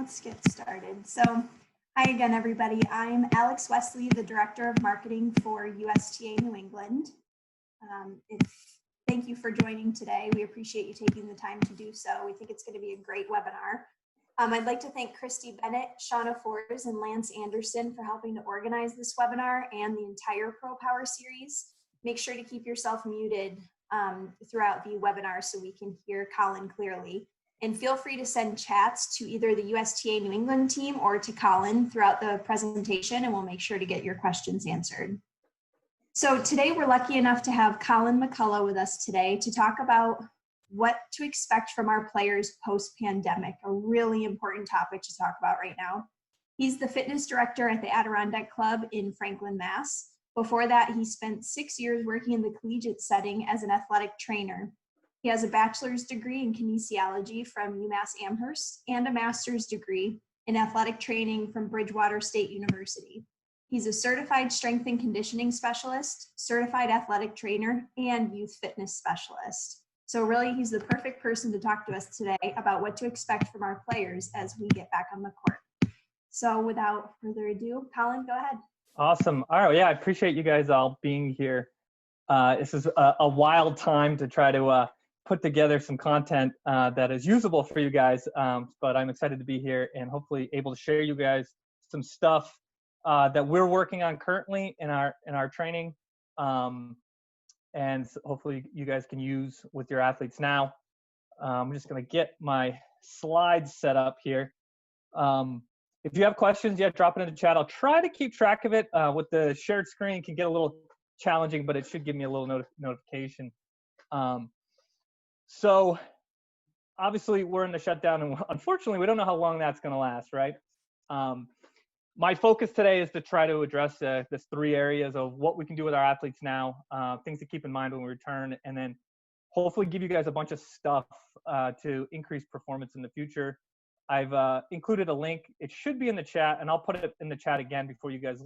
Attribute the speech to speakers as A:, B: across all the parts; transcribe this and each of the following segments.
A: Let's get started. So, hi again, everybody. I'm Alex Wesley, the Director of Marketing for USTA New England. Thank you for joining today. We appreciate you taking the time to do so. We think it's going to be a great webinar. I'd like to thank Christy Bennett, Shauna Fors, and Lance Anderson for helping to organize this webinar and the entire Pro Power series. Make sure to keep yourself muted throughout the webinar so we can hear Colin clearly. And feel free to send chats to either the USTA New England team or to Colin throughout the presentation, and we'll make sure to get your questions answered. So today we're lucky enough to have Colin McCullough with us today to talk about what to expect from our players post-pandemic, a really important topic to talk about right now. He's the fitness director at the Adirondack Club in Franklin, Mass. Before that, he spent 6 years working in the collegiate setting as an athletic trainer. He has a bachelor's degree in kinesiology from UMass Amherst and a master's degree in athletic training from Bridgewater State University. He's a certified strength and conditioning specialist, certified athletic trainer, and youth fitness specialist. So really, he's the perfect person to talk to us today about what to expect from our players as we get back on the court. So without further ado, Colin, go ahead.
B: Awesome. All right. Yeah, I appreciate you guys all being here. This is a wild time to try to put together some content that is usable for you guys, but I'm excited to be here and hopefully able to share you guys some stuff that we're working on currently in our training, and hopefully you guys can use with your athletes now. I'm just going to get my slides set up here. If you have questions, drop it in the chat. I'll try to keep track of it. With the shared screen, it can get a little challenging, but it should give me a little notification. So obviously we're in the shutdown, and unfortunately we don't know how long that's going to last, right? My focus today is to try to address this 3 areas of what we can do with our athletes now, things to keep in mind when we return, and then hopefully give you guys a bunch of stuff to increase performance in the future. I've included a link. It should be in the chat, and I'll put it in the chat again before you guys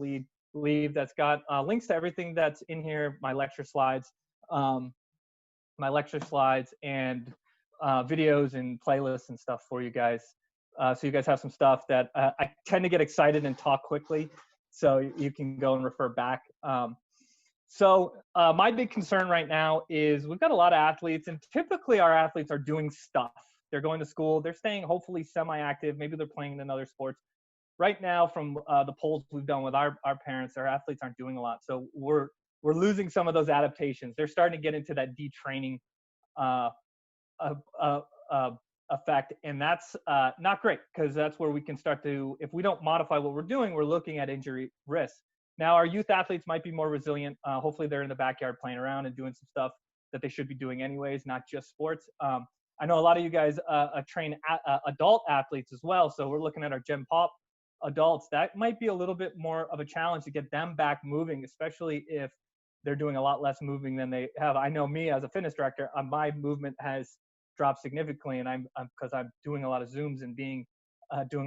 B: leave. That's got links to everything that's in here, my lecture slides, and videos and playlists and stuff for you guys. So you guys have some stuff that I tend to get excited and talk quickly, so you can go and refer back. So my big concern right now is we've got a lot of athletes, and typically our athletes are doing stuff. They're going to school, they're staying hopefully semi-active, maybe they're playing in other sports. Right now, from the polls we've done with our parents, our athletes aren't doing a lot. So we're losing some of those adaptations. They're starting to get into that detraining effect, and that's not great, because that's where we can start to, if we don't modify what we're doing, we're looking at injury risk. Now, our youth athletes might be more resilient. Hopefully they're in the backyard playing around and doing some stuff that they should be doing anyways, not just sports. I know a lot of you guys train adult athletes as well, so we're looking at our Gen Pop adults. That might be a little bit more of a challenge to get them back moving, especially if they're doing a lot less moving than they have. I know me as a fitness director, my movement has dropped significantly, and I'm because I'm doing a lot of Zooms and doing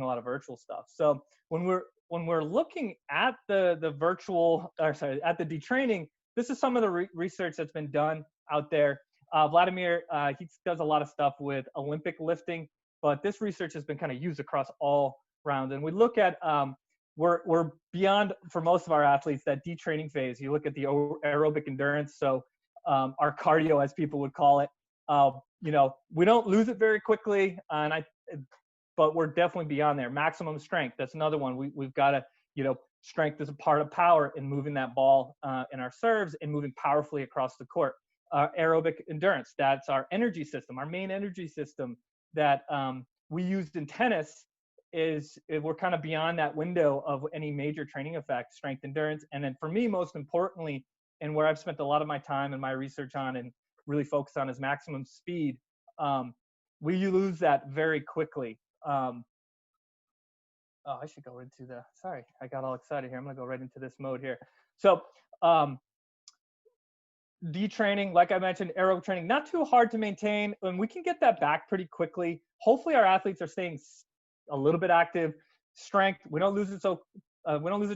B: a lot of virtual stuff. So when we're looking at the detraining, this is some of the research that's been done out there. Vladimir, he does a lot of stuff with Olympic lifting, but this research has been kind of used across all rounds. And we look at, we're beyond, for most of our athletes, that detraining phase. You look at the aerobic endurance, so our cardio, as people would call it. We don't lose it very quickly, but we're definitely beyond there. Maximum strength, that's another one. We've got to, strength is a part of power in moving that ball in our serves and moving powerfully across the court. Aerobic endurance, that's our energy system, our main energy system that we used in tennis. We're kind of beyond that window of any major training effect, strength, endurance. And then for me, most importantly, and where I've spent a lot of my time and my research on and really focused on, is maximum speed. We lose that very quickly. I should go into sorry, I got all excited here. I'm gonna go right into this mode here. So detraining, like I mentioned, aerobic training, not too hard to maintain, and we can get that back pretty quickly. Hopefully our athletes are staying a little bit active. Strength, we don't lose it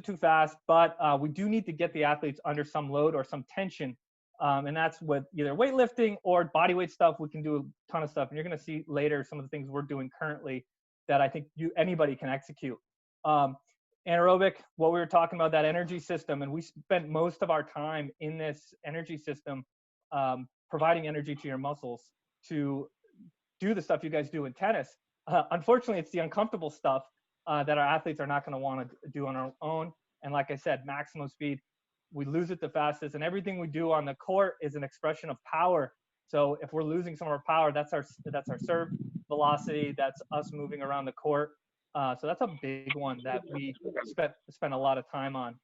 B: too fast, but we do need to get the athletes under some load or some tension, and that's with either weightlifting or body weight stuff. We can do a ton of stuff, and you're going to see later some of the things we're doing currently that I think anybody can execute. Anaerobic, what we were talking about, that energy system, and we spent most of our time in this energy system providing energy to your muscles to do the stuff you guys do in tennis. Unfortunately, it's the uncomfortable stuff that our athletes are not going to want to do on our own. And like I said, maximum speed, we lose it the fastest, and everything we do on the court is an expression of power. So if we're losing some of our power, that's our serve velocity, that's us moving around the court. So that's a big one that we spent a lot of time on.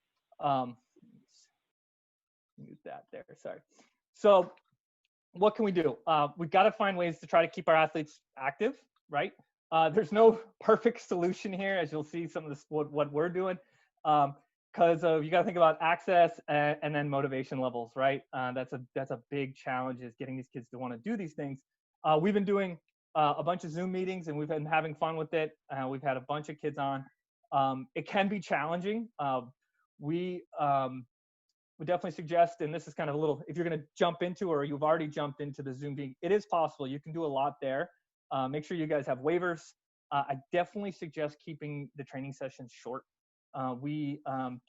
B: Mute that there, sorry. So what can we do? We've got to find ways to try to keep our athletes active, right? There's no perfect solution here, as you'll see some of this, what we're doing, because you got to think about access and then motivation levels, right? That's a big challenge, is getting these kids to want to do these things. We've been doing a bunch of Zoom meetings, and we've been having fun with it. We've had a bunch of kids on. It can be challenging. We definitely suggest, and this is kind of a little, if you're going to jump into, or you've already jumped into the Zoom meeting, it is possible. You can do a lot there. Make sure you guys have waivers. I definitely suggest keeping the training sessions short. We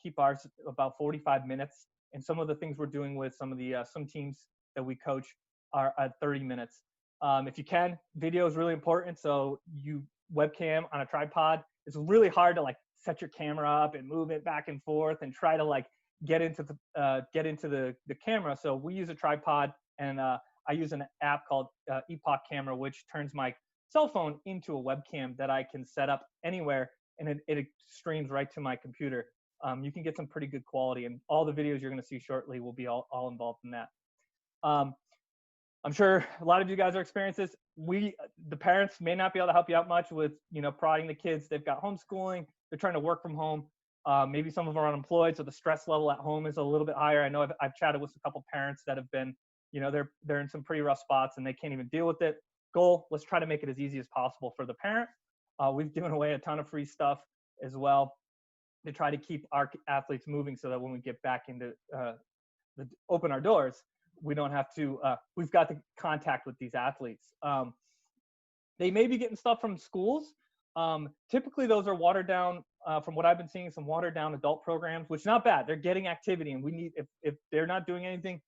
B: keep ours about 45 minutes, and some of the things we're doing with some of the some teams that we coach are at 30 minutes. If you can, video is really important. So you webcam on a tripod. It's really hard to like set your camera up and move it back and forth and try to like get into the camera. So we use a tripod, and I use an app called Epoch Camera, which turns my cell phone into a webcam that I can set up anywhere, and it streams right to my computer. You can get some pretty good quality, and all the videos you're going to see shortly will be all involved in that. I'm sure a lot of you guys are experiencing this. The parents may not be able to help you out much with, prodding the kids. They've got homeschooling. They're trying to work from home. Maybe some of them are unemployed, so the stress level at home is a little bit higher. I know I've chatted with a couple parents that have been, they're in some pretty rough spots and they can't even deal with it. Goal, let's try to make it as easy as possible for the parent. We've given away a ton of free stuff as well to try to keep our athletes moving, so that when we get back into open our doors, we don't have to, we've got the contact with these athletes. They may be getting stuff from schools. Typically those are watered down, from what I've been seeing, some watered down adult programs, which is not bad. They're getting activity, and we need, if they're not doing anything,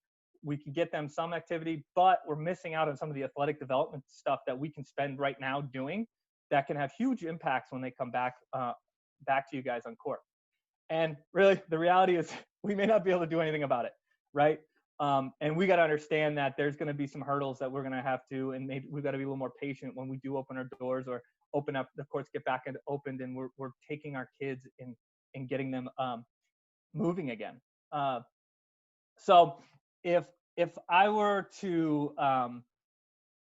B: we can get them some activity, but we're missing out on some of the athletic development stuff that we can spend right now doing that can have huge impacts when they come back to you guys on court. And really, the reality is we may not be able to do anything about it, right? And we got to understand that there's going to be some hurdles that we're going to have to, and maybe we've got to be a little more patient when we do open our doors or open up the courts, get back and opened, and we're taking our kids and getting them moving again. So if I were to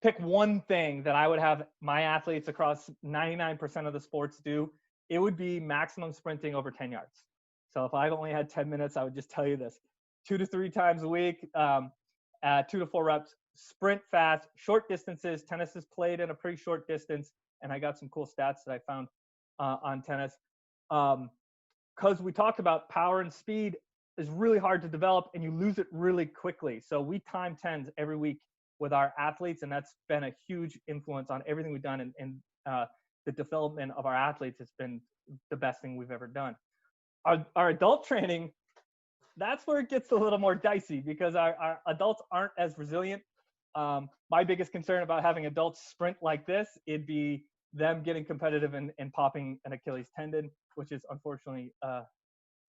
B: pick one thing that I would have my athletes across 99% of the sports do, it would be maximum sprinting over 10 yards. So if I only had 10 minutes, I would just tell you this: 2 to 3 times a week, 2 to 4 reps, sprint fast, short distances. Tennis is played in a pretty short distance, and I got some cool stats that I found on tennis. Because we talked about power and speed is really hard to develop, and you lose it really quickly. So we time 10s every week with our athletes, and that's been a huge influence on everything we've done, and the development of our athletes has been the best thing we've ever done. Our adult training, that's where it gets a little more dicey, because our adults aren't as resilient. My biggest concern about having adults sprint like this, it'd be them getting competitive and popping an Achilles tendon, which is unfortunately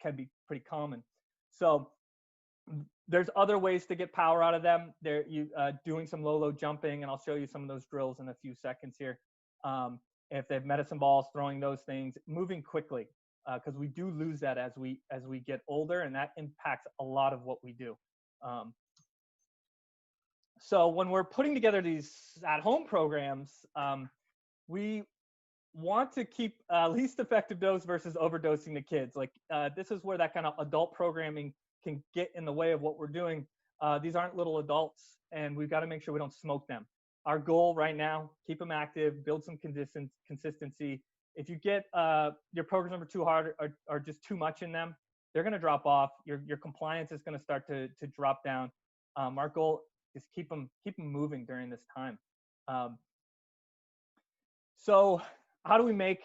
B: can be pretty common. So there's other ways to get power out of them. They're doing some low jumping, and I'll show you some of those drills in a few seconds here. If they have medicine balls, throwing those things, moving quickly, because we do lose that as we get older, and that impacts a lot of what we do. So when we're putting together these at-home programs, we want to keep least effective dose versus overdosing the kids. Like this is where that kind of adult programming can get in the way of what we're doing. These aren't little adults, and we've got to make sure we don't smoke them. Our goal right now, keep them active, build some consistency. If you get your programs are too hard or just too much in them, they're going to drop off. Your compliance is going to start to drop down. Our goal is keep them moving during this time. So how do we make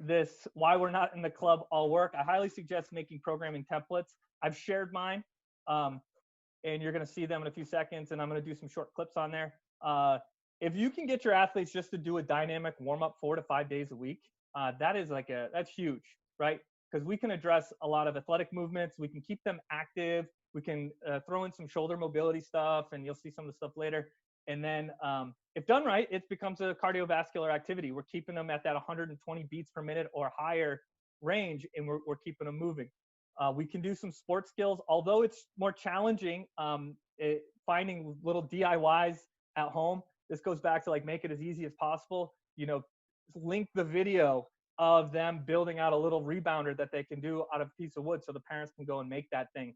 B: this, why we're not in the club, all work? I highly suggest making programming templates. I've shared mine, and you're going to see them in a few seconds, and I'm going to do some short clips on there. If you can get your athletes just to do a dynamic warm-up 4 to 5 days a week, that's huge, right? Because we can address a lot of athletic movements. We can keep them active. We can throw in some shoulder mobility stuff, and you'll see some of the stuff later. And then if done right, it becomes a cardiovascular activity. We're keeping them at that 120 beats per minute or higher range, and we're keeping them moving. We can do some sports skills, although it's more challenging finding little DIYs at home. This goes back to like make it as easy as possible. You know, link the video of them building out a little rebounder that they can do out of a piece of wood, so the parents can go and make that thing.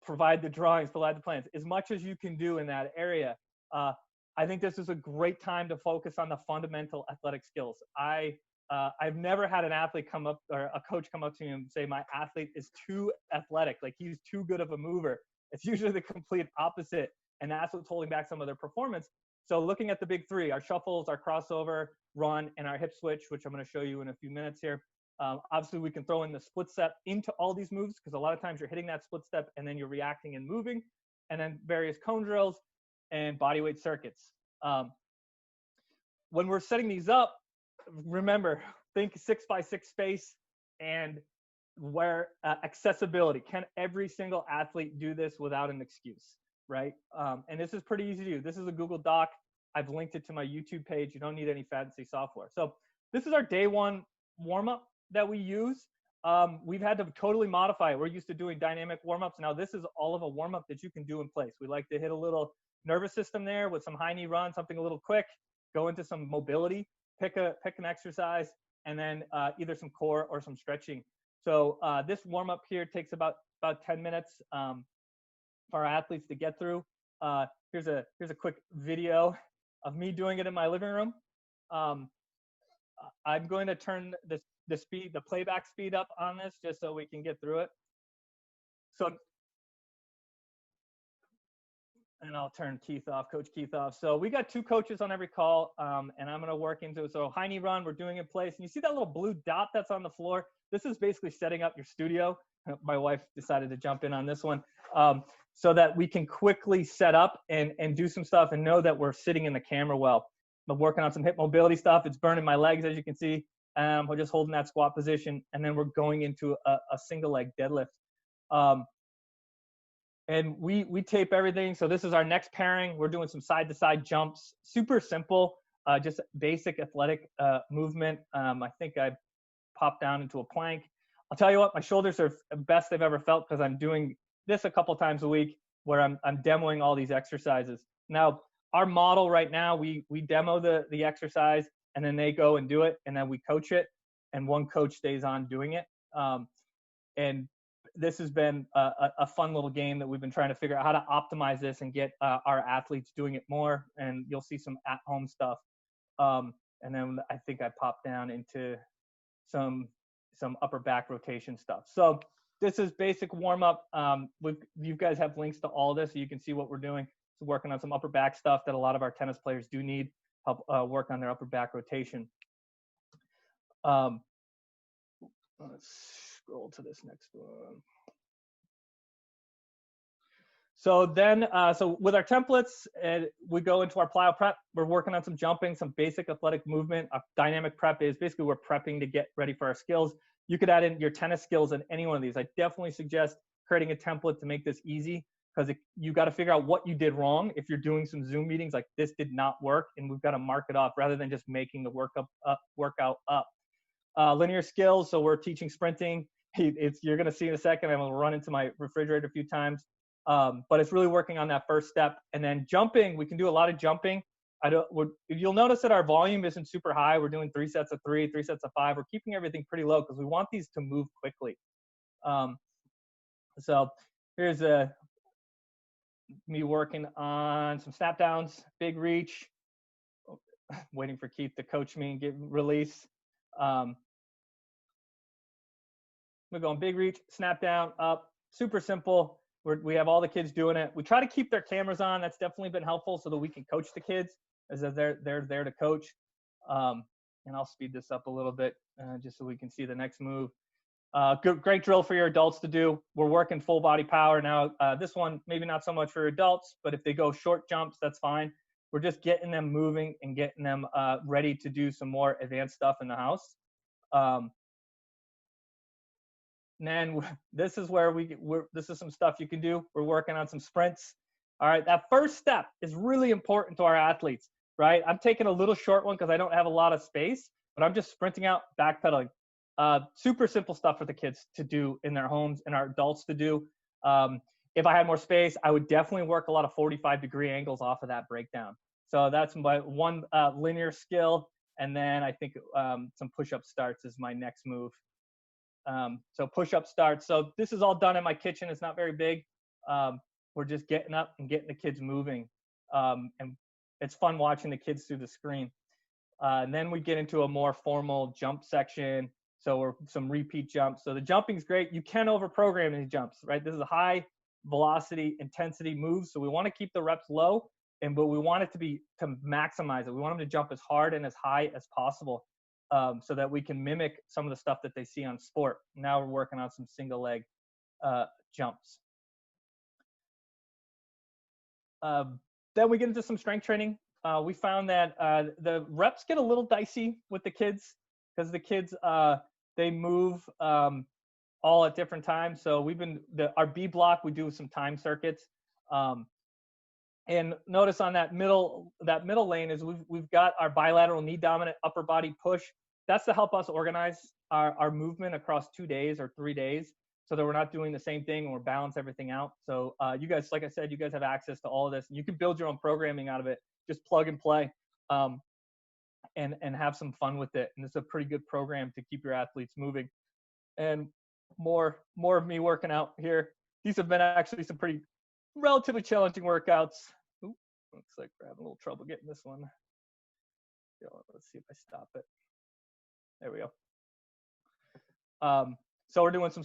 B: Provide the drawings, provide the plans, as much as you can do in that area. I think this is a great time to focus on the fundamental athletic skills. I've never had an athlete come up, or a coach come up to me and say, my athlete is too athletic, like he's too good of a mover. It's usually the complete opposite, and that's what's holding back some of their performance. So looking at the big three, our shuffles, our crossover, run, and our hip switch, which I'm going to show you in a few minutes here. Obviously, we can throw in the split step into all these moves, because a lot of times you're hitting that split step and then you're reacting and moving, and then various cone drills and bodyweight circuits. When we're setting these up, remember, think 6x6 space and where accessibility. Can every single athlete do this without an excuse, right? And this is pretty easy to do. This is a Google Doc. I've linked it to my YouTube page. You don't need any fancy software. So this is our day one warm-up that we use. We've had to totally modify it. We're used to doing dynamic warm-ups. Now this is all of a warm-up that you can do in place. We like to hit a little nervous system there with some high knee run, something a little quick, go into some mobility, pick an exercise, and then either some core or some stretching. So this warm-up here takes about 10 minutes for our athletes to get through. Here's a quick video of me doing it in my living room. I'm going to turn the playback speed up on this just so we can get through it. So, and I'll turn Coach Keith off. So we got 2 coaches on every call, and I'm going to work into it. So high knee run, we're doing in place. And you see that little blue dot that's on the floor? This is basically setting up your studio. My wife decided to jump in on this one, so that we can quickly set up and do some stuff and know that we're sitting in the camera well. I'm working on some hip mobility stuff. It's burning my legs, as you can see. We're just holding that squat position, and then we're going into a single leg deadlift. And we tape everything. So this is our next pairing. We're doing some side-to-side jumps. Super simple, just basic athletic movement. I think I popped down into a plank. I'll tell you what, my shoulders are the best they've ever felt, because I'm doing this a couple times a week where I'm demoing all these exercises. Now, our model right now, we demo the exercise, and then they go and do it, and then we coach it, and one coach stays on doing it. And this has been a fun little game that we've been trying to figure out how to optimize this and get our athletes doing it more. And you'll see some at-home stuff. And then I think I popped down into some upper back rotation stuff. So this is basic warm-up. You guys have links to all this, so you can see what we're doing. So working on some upper back stuff that a lot of our tennis players do need help work on their upper back rotation. Let's scroll to this next one. So then, so with our templates, we go into our plyo prep. We're working on some jumping, some basic athletic movement. A dynamic prep is basically we're prepping to get ready for our skills. You could add in your tennis skills in any one of these. I definitely suggest creating a template to make this easy, because you got to figure out what you did wrong. If you're doing some Zoom meetings, like this did not work, and we've got to mark it off rather than just making the workout up. Linear skills, so we're teaching sprinting. You're going to see in a second, I'm going to run into my refrigerator a few times. But it's really working on that first step. And then jumping, we can do a lot of jumping. You'll notice that our volume isn't super high. We're doing 3 sets of 3, 3 sets of 5. We're keeping everything pretty low because we want these to move quickly. So here's me working on some snap downs, big reach, waiting for Keith to coach me and get release. We're going big reach, snap down, up, super simple. We have all the kids doing it. We try to keep their cameras on. That's definitely been helpful so that we can coach the kids, as they're there to coach. And I'll speed this up a little bit just so we can see the next move. Great drill for your adults to do. We're working full body power now. This one, maybe not so much for adults, but if they go short jumps, that's fine. We're just getting them moving and getting them ready to do some more advanced stuff in the house. And then this is where this is some stuff you can do. We're working on some sprints. All right, that first step is really important to our athletes, right? I'm taking a little short one because I don't have a lot of space, but I'm just sprinting out, backpedaling. Super simple stuff for the kids to do in their homes and our adults to do. If I had more space, I would definitely work a lot of 45-degree angles off of that breakdown. So that's my one linear skill. And then I think some push-up starts is my next move. So push-up starts. So this is all done in my kitchen. It's not very big. We're just getting up and getting the kids moving. And it's fun watching the kids through the screen. And then we get into a more formal jump section. So some repeat jumps. So the jumping's great. You can overprogram these jumps, right? This is a high velocity, intensity move. So we want to keep the reps low, but we want it to maximize it. We want them to jump as hard and as high as possible so that we can mimic some of the stuff that they see on sport. Now we're working on some single leg jumps. Then we get into some strength training. We found that the reps get a little dicey with the kids because the kids, they move all at different times. So our B block, we do some time circuits. And notice on that middle lane is we've got our bilateral knee dominant upper body push. That's to help us organize our movement across 2 days or 3 days so that we're not doing the same thing and we're balance everything out. So you guys, like I said, you guys have access to all of this. And you can build your own programming out of it. Just plug and play and have some fun with it. And it's a pretty good program to keep your athletes moving. And more of me working out here. These have been actually some pretty relatively challenging workouts. Ooh, looks like we're having a little trouble getting this one. Let's see if I stop it. There we go. So we're doing some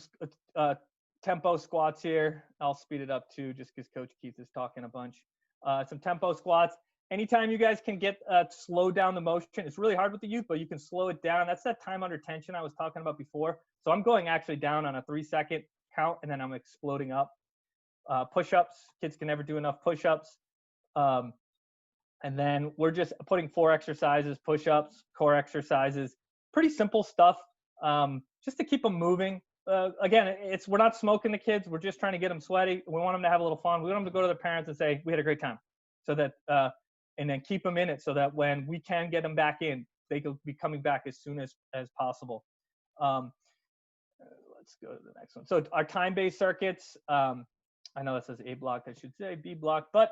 B: tempo squats here. I'll speed it up too, just because Coach Keith is talking a bunch. Some tempo squats. Anytime you guys can get slow down the motion, it's really hard with the youth, but you can slow it down. That's that time under tension I was talking about before. So I'm going actually down on a 3-second count, and then I'm exploding up. Push-ups. Kids can never do enough push-ups. And then we're just putting 4 exercises, push-ups, core exercises. Pretty simple stuff, just to keep them moving. Again, we're not smoking the kids. We're just trying to get them sweaty. We want them to have a little fun. We want them to go to their parents and say, we had a great time. So that, and then keep them in it so that when we can get them back in, they could be coming back as soon as possible. Let's go to the next one. So our time-based circuits, I know it says A block, I should say B block, but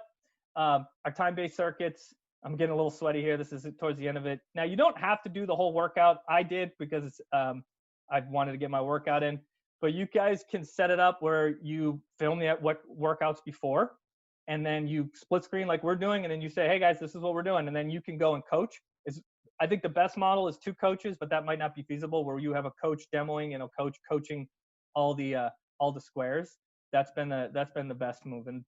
B: our time-based circuits, I'm getting a little sweaty here. This is towards the end of it. Now, you don't have to do the whole workout. I did because I wanted to get my workout in, but you guys can set it up where you film the workouts before, and then you split screen like we're doing, and then you say, hey guys, this is what we're doing, and then you can go and coach. I think the best model is 2 coaches, but that might not be feasible where you have a coach demoing and a coach coaching all the squares. That's been the best move. And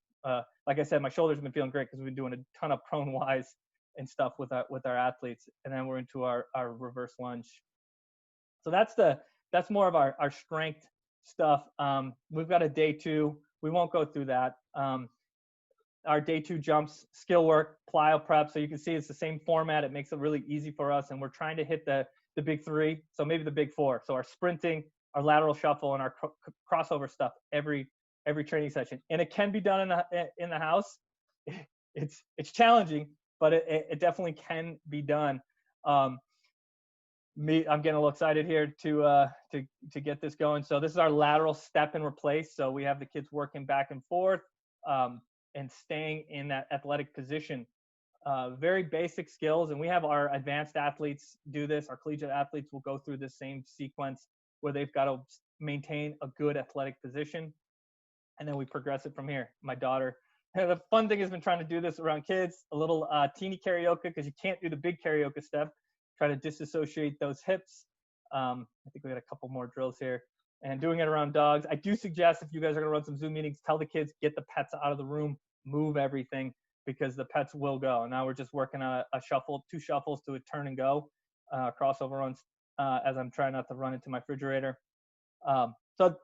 B: like I said, my shoulders have been feeling great because we've been doing a ton of prone Ys and stuff with our athletes. And then we're into our reverse lunge. So that's more of our strength stuff. We've got a day 2. We won't go through that. Our day 2 jumps, skill work, plyo prep. So you can see it's the same format. It makes it really easy for us. And we're trying to hit the big 3. So maybe the big 4. So our sprinting, our lateral shuffle, and our crossover stuff every training session. And it can be done in the house. It's challenging, but it definitely can be done. I'm getting a little excited here to get this going. So this is our lateral step and replace. So we have the kids working back and forth and staying in that athletic position. Very basic skills, and we have our advanced athletes do this. Our collegiate athletes will go through the same sequence where they've got to maintain a good athletic position, and then we progress it from here. My daughter, the fun thing has been trying to do this around kids, a little teeny karaoke, because you can't do the big karaoke step. Try to disassociate those hips. I think we got a couple more drills here. And doing it around dogs. I do suggest if you guys are going to run some Zoom meetings, tell the kids, get the pets out of the room, move everything. because the pets will go. Now we're just working on a shuffle, 2 shuffles to a turn and go, crossover runs, as I'm trying not to run into my refrigerator. So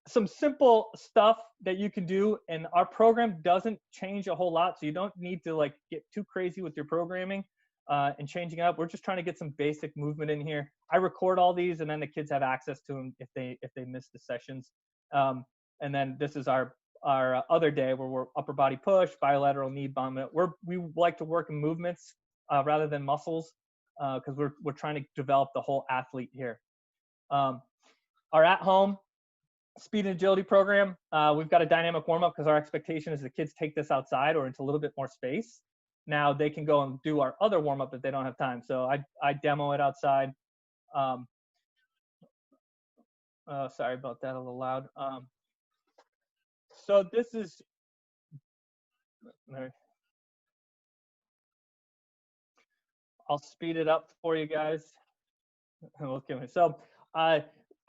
B: some simple stuff that you can do, and our program doesn't change a whole lot, so you don't need to like get too crazy with your programming and changing up. We're just trying to get some basic movement in here. I record all these, and then the kids have access to them if they miss the sessions. And then this is our other day where we're upper body push, bilateral knee bump. We like to work in movements rather than muscles because we're trying to develop the whole athlete here. Our at-home speed and agility program, we've got a dynamic warm-up because our expectation is the kids take this outside or into a little bit more space. Now they can go and do our other warm-up if they don't have time. So I demo it outside. Sorry about that, a little loud. So this is, I'll speed it up for you guys. So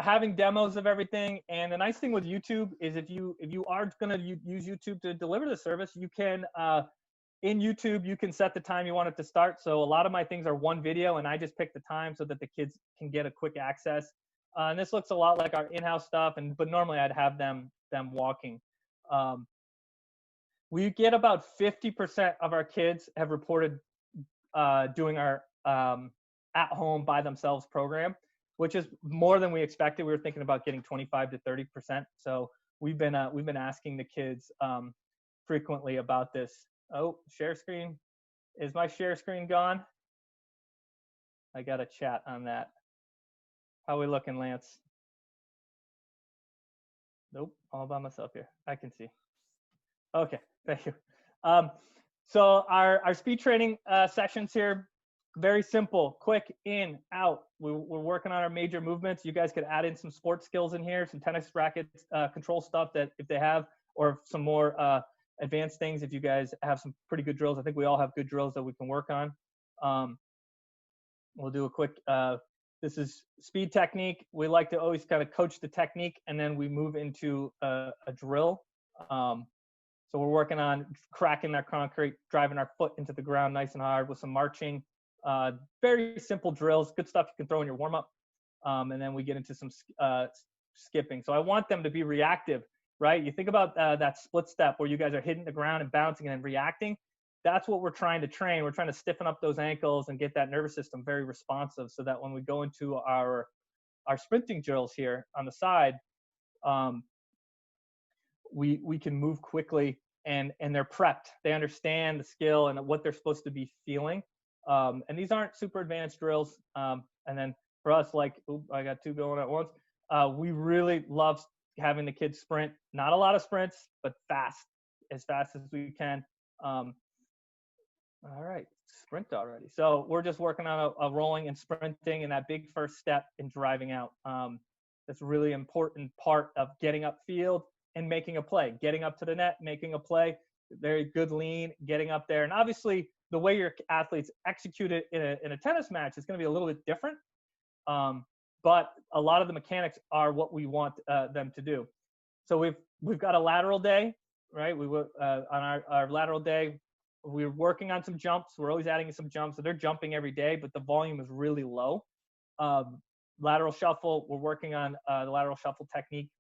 B: having demos of everything, and the nice thing with YouTube is if you are going to use YouTube to deliver the service, you can in YouTube you can set the time you want it to start. So a lot of my things are one video, and I just pick the time so that the kids can get a quick access. And this looks a lot like our in-house stuff, but normally I'd have them walking. We get about 50% of our kids have reported doing our at-home by themselves program, which is more than we expected. We were thinking about getting 25 to 30%. So we've been asking the kids frequently about this. Oh, share screen. Is my share screen gone? I got a chat on that. How we looking, Lance? Nope, all by myself here. I can see. Okay, thank you. So our speed training sessions here, very simple, quick, in, out. We're working on our major movements. You guys could add in some sports skills in here, some tennis rackets, control stuff that if they have, or some more advanced things if you guys have some pretty good drills. I think we all have good drills that we can work on. We'll do a quick, this is speed technique. We like to always kind of coach the technique, and then we move into a drill. So we're working on cracking that concrete, driving our foot into the ground nice and hard with some marching. Very simple drills, good stuff you can throw in your warm-up. And then we get into some skipping. So I want them to be reactive, right? You think about that split step where you guys are hitting the ground and bouncing and reacting. That's what we're trying to train. We're trying to stiffen up those ankles and get that nervous system very responsive so that when we go into our sprinting drills here on the side, we can move quickly and they're prepped. They understand the skill and what they're supposed to be feeling. And these aren't super advanced drills. And then for us, like, I got 2 going at once. We really love having the kids sprint. Not a lot of sprints, but as fast as we can. All right, sprint already. So we're just working on a rolling and sprinting and that big first step in driving out. That's a really important part of getting upfield and making a play, getting up to the net, making a play, very good lean, getting up there. And obviously the way your athletes execute it in a tennis match is going to be a little bit different. But a lot of the mechanics are what we want them to do. So we've got a lateral day, right? On our lateral day, we're working on some jumps. We're always adding some jumps. So they're jumping every day, but the volume is really low. Lateral shuffle, we're working on the lateral shuffle technique.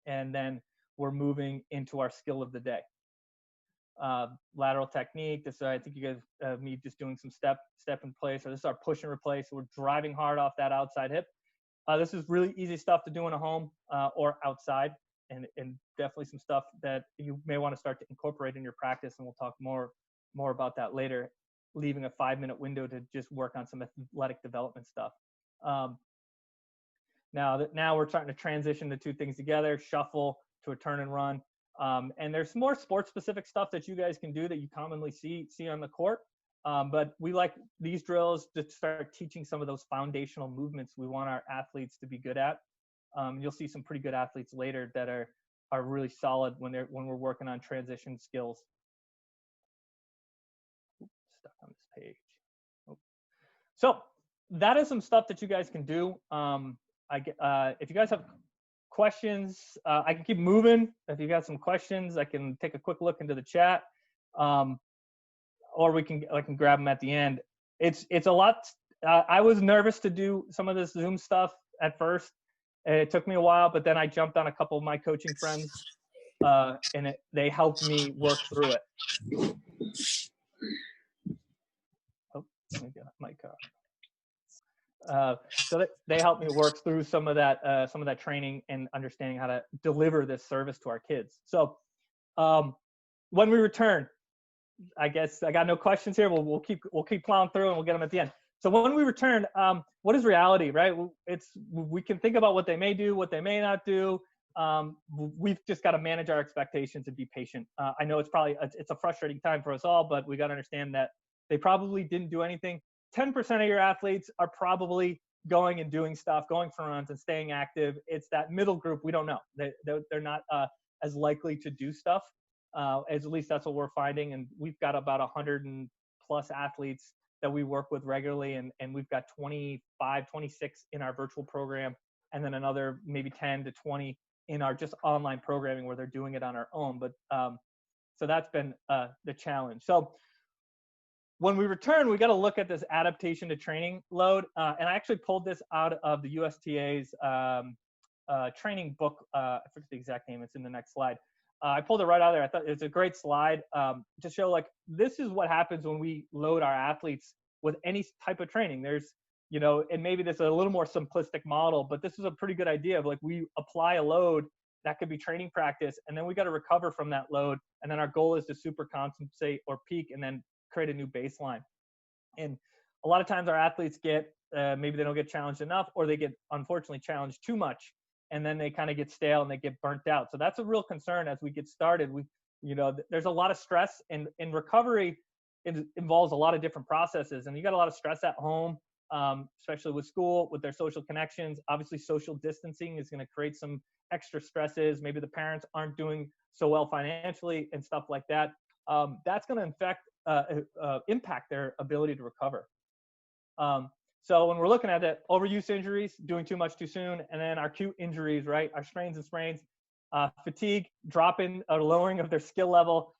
B: And then we're moving into our skill of the day. Lateral technique, this I think you guys have me just doing some step in place. So this is our push and replace. So we're driving hard off that outside hip. This is really easy stuff to do in a home or outside, and definitely some stuff that you may want to start to incorporate in your practice, and we'll talk more about that later, leaving a 5-minute window to just work on some athletic development stuff. Now we're starting to transition the 2 things together, shuffle to a turn and run. And there's more sports-specific stuff that you guys can do that you commonly see on the court. But we like these drills to start teaching some of those foundational movements we want our athletes to be good at. You'll see some pretty good athletes later that are really solid when we're working on transition skills. Oops, stuck on this page. Oh. So that is some stuff that you guys can do. If you guys have questions, I can keep moving. If you got some questions, I can take a quick look into the chat. or I can grab them at the end. It's a lot. I was nervous to do some of this Zoom stuff at first. It took me a while, but then I jumped on a couple of my coaching friends, and they helped me work through it. Oh, let me get my car. So they helped me work through some of that training and understanding how to deliver this service to our kids. So when we return, I guess I got no questions here. We'll keep plowing through and we'll get them at the end. So when we return, what is reality, right? We can think about what they may do, what they may not do. We've just got to manage our expectations and be patient. I know it's a frustrating time for us all, but we got to understand that they probably didn't do anything. 10% of your athletes are probably going and doing stuff, going for runs and staying active. It's that middle group we don't know. They're not as likely to do stuff. At least that's what we're finding. And we've got about 100 and plus athletes that we work with regularly. And we've got 25, 26 in our virtual program, and then another maybe 10 to 20 in our just online programming where they're doing it on our own. But so that's been the challenge. So when we return, we got to look at this adaptation to training load. And I actually pulled this out of the USTA's training book. I forget the exact name. It's in the next slide. I pulled it right out of there. I thought it's a great slide to show, like, this is what happens when we load our athletes with any type of training. There's, and maybe this is a little more simplistic model, but this is a pretty good idea of, like, we apply a load that could be training practice, and then we got to recover from that load. And then our goal is to super compensate or peak and then create a new baseline. And a lot of times our athletes get, maybe they don't get challenged enough, or they get unfortunately challenged too much. And then they kind of get stale and they get burnt out. So that's a real concern as we get started. There's a lot of stress, and recovery involves a lot of different processes. And you got a lot of stress at home, especially with school, with their social connections. Obviously, social distancing is going to create some extra stresses. Maybe the parents aren't doing so well financially and stuff like that. That's going to impact their ability to recover. So when we're looking at it, overuse injuries, doing too much too soon, and then our acute injuries, right? Our strains and sprains, fatigue, dropping or lowering of their skill level.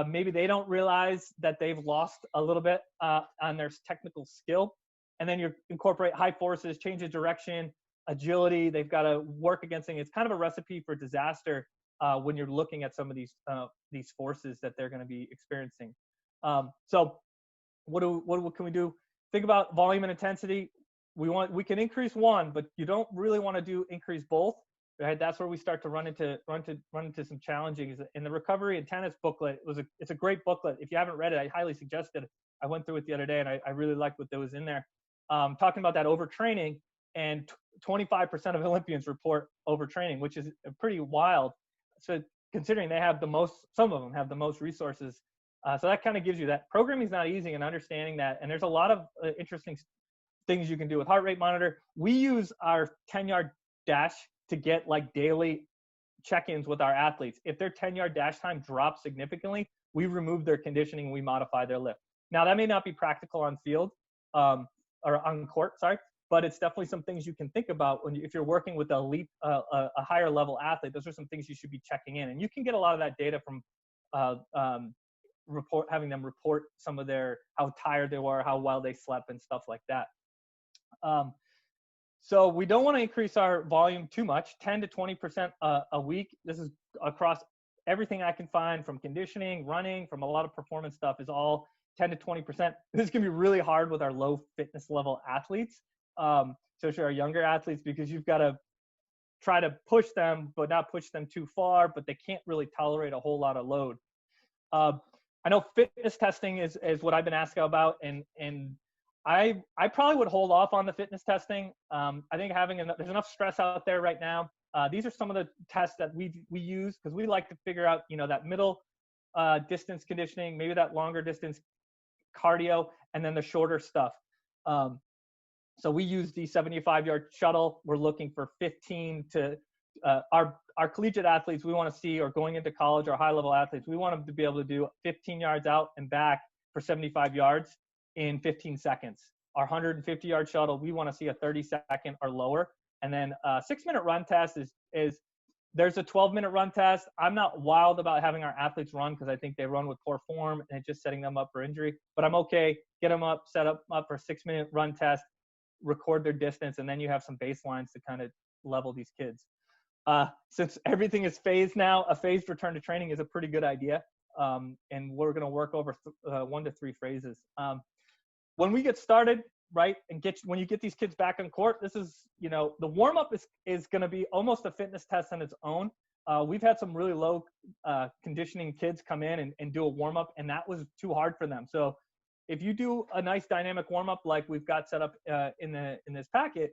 B: Maybe they don't realize that they've lost a little bit on their technical skill. And then you incorporate high forces, change of direction, agility. They've got to work against things. It's kind of a recipe for disaster when you're looking at some of these forces that they're going to be experiencing. So what can we do? Think about volume and intensity. We can increase one, but you don't really want to increase both. Right? That's where we start to run into some challenges. In the Recovery and Tennis booklet, it's a great booklet. If you haven't read it, I highly suggest it. I went through it the other day, and I really liked what there was in there. Talking about that overtraining, and 25% of Olympians report overtraining, which is pretty wild. So considering some of them have the most resources. So that kind of gives you that. Programming is not easy, and understanding that. And there's a lot of interesting things you can do with heart rate monitor. We use our 10-yard dash to get like daily check-ins with our athletes. If their 10-yard dash time drops significantly, we remove their conditioning and we modify their lift. Now, that may not be practical on field or on court, sorry, but it's definitely some things you can think about if you're working with a higher level athlete. Those are some things you should be checking in. And you can get a lot of that data from having them report some of how tired they were, how well they slept, and stuff like that. So we don't want to increase our volume too much, 10 to 20% a week. This is across everything I can find, from conditioning, running, from a lot of performance stuff, is all 10 to 20%. This can be really hard with our low fitness level athletes, especially our younger athletes, because you've got to try to push them, but not push them too far, but they can't really tolerate a whole lot of load. I know fitness testing is what I've been asking about, and I probably would hold off on the fitness testing. I think there's enough stress out there right now. These are some of the tests that we use, because we like to figure out, that middle distance conditioning, maybe that longer distance cardio, and then the shorter stuff. So we use the 75-yard shuttle. We're looking for 15 to our collegiate athletes we want to see, or going into college, or high-level athletes, we want them to be able to do 15 yards out and back for 75 yards in 15 seconds. Our 150-yard shuttle, we want to see a 30-second or lower. And then a 6-minute run test is there's a 12-minute run test. I'm not wild about having our athletes run because I think they run with poor form and it's just setting them up for injury. But I'm okay. Get them up, set up for a 6-minute run test, record their distance, and then you have some baselines to kind of level these kids. Since everything is phased now, a phased return to training is a pretty good idea. And we're going to work over 1 to 3 phases. When we get started, right, and when you get these kids back on court, this is, the warm up is going to be almost a fitness test on its own. We've had some really low conditioning kids come in and do a warm up, and that was too hard for them. So if you do a nice dynamic warm up like we've got set up in this packet,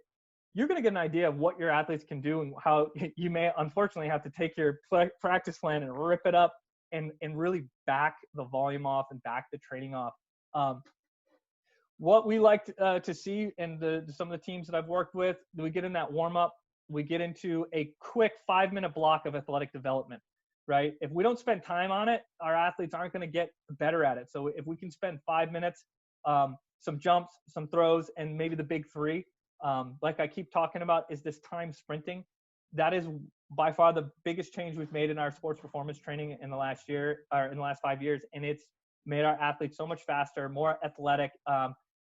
B: you're going to get an idea of what your athletes can do and how you may unfortunately have to take your practice plan and rip it up and really back the volume off and back the training off. What we like to see in some of the teams that I've worked with, we get in that warm up, we get into a quick 5-minute block of athletic development, right? If we don't spend time on it, our athletes aren't going to get better at it. So if we can spend 5 minutes, some jumps, some throws, and maybe the big 3, like I keep talking about, is this time sprinting. That is by far the biggest change we've made in our sports performance training in the last year, or in the last 5 years. And it's made our athletes so much faster, more athletic.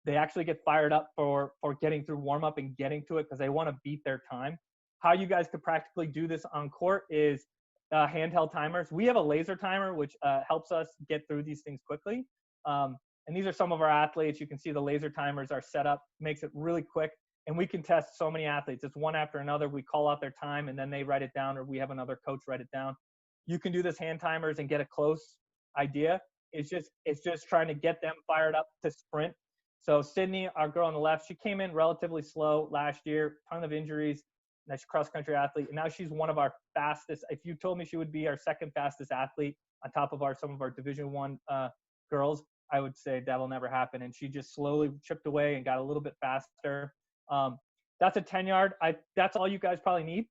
B: They actually get fired up for getting through warm up and getting to it because they want to beat their time. How you guys could practically do this on court is handheld timers. We have a laser timer, which helps us get through these things quickly. And these are some of our athletes. You can see the laser timers are set up, makes it really quick. And we can test so many athletes. It's one after another. We call out their time and then they write it down, or we have another coach write it down. You can do this hand timers and get a close idea. It's just trying to get them fired up to sprint. So Sydney, our girl on the left, she came in relatively slow last year, ton of injuries. Now she's a cross-country athlete, and now she's one of our fastest. If you told me she would be our second fastest athlete on top of some of our Division I girls, I would say that will never happen. And she just slowly chipped away and got a little bit faster. That's a 10-yard. That's all you guys probably need.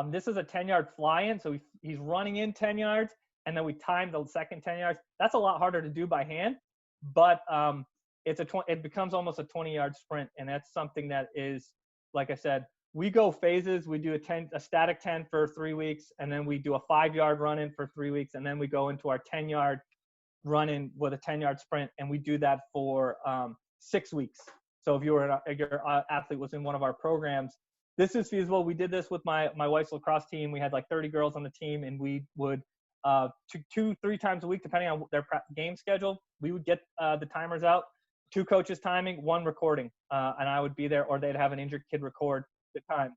B: This is a 10-yard fly-in, so he's running in 10 yards, and then we time the second 10 yards. That's a lot harder to do by hand, but it becomes almost a 20-yard sprint, and that's something that is, like I said, we go phases. We do a static 10 for 3 weeks, and then we do a 5-yard run-in for 3 weeks, and then we go into our 10-yard run-in with a 10-yard sprint, and we do that for 6 weeks. So if your athlete was in one of our programs, this is feasible. We did this with my wife's lacrosse team. We had like 30 girls on the team, and we would 2-3 times a week, depending on their game schedule, we would get the timers out. 2 coaches timing, 1 recording, and I would be there, or they'd have an injured kid record the time.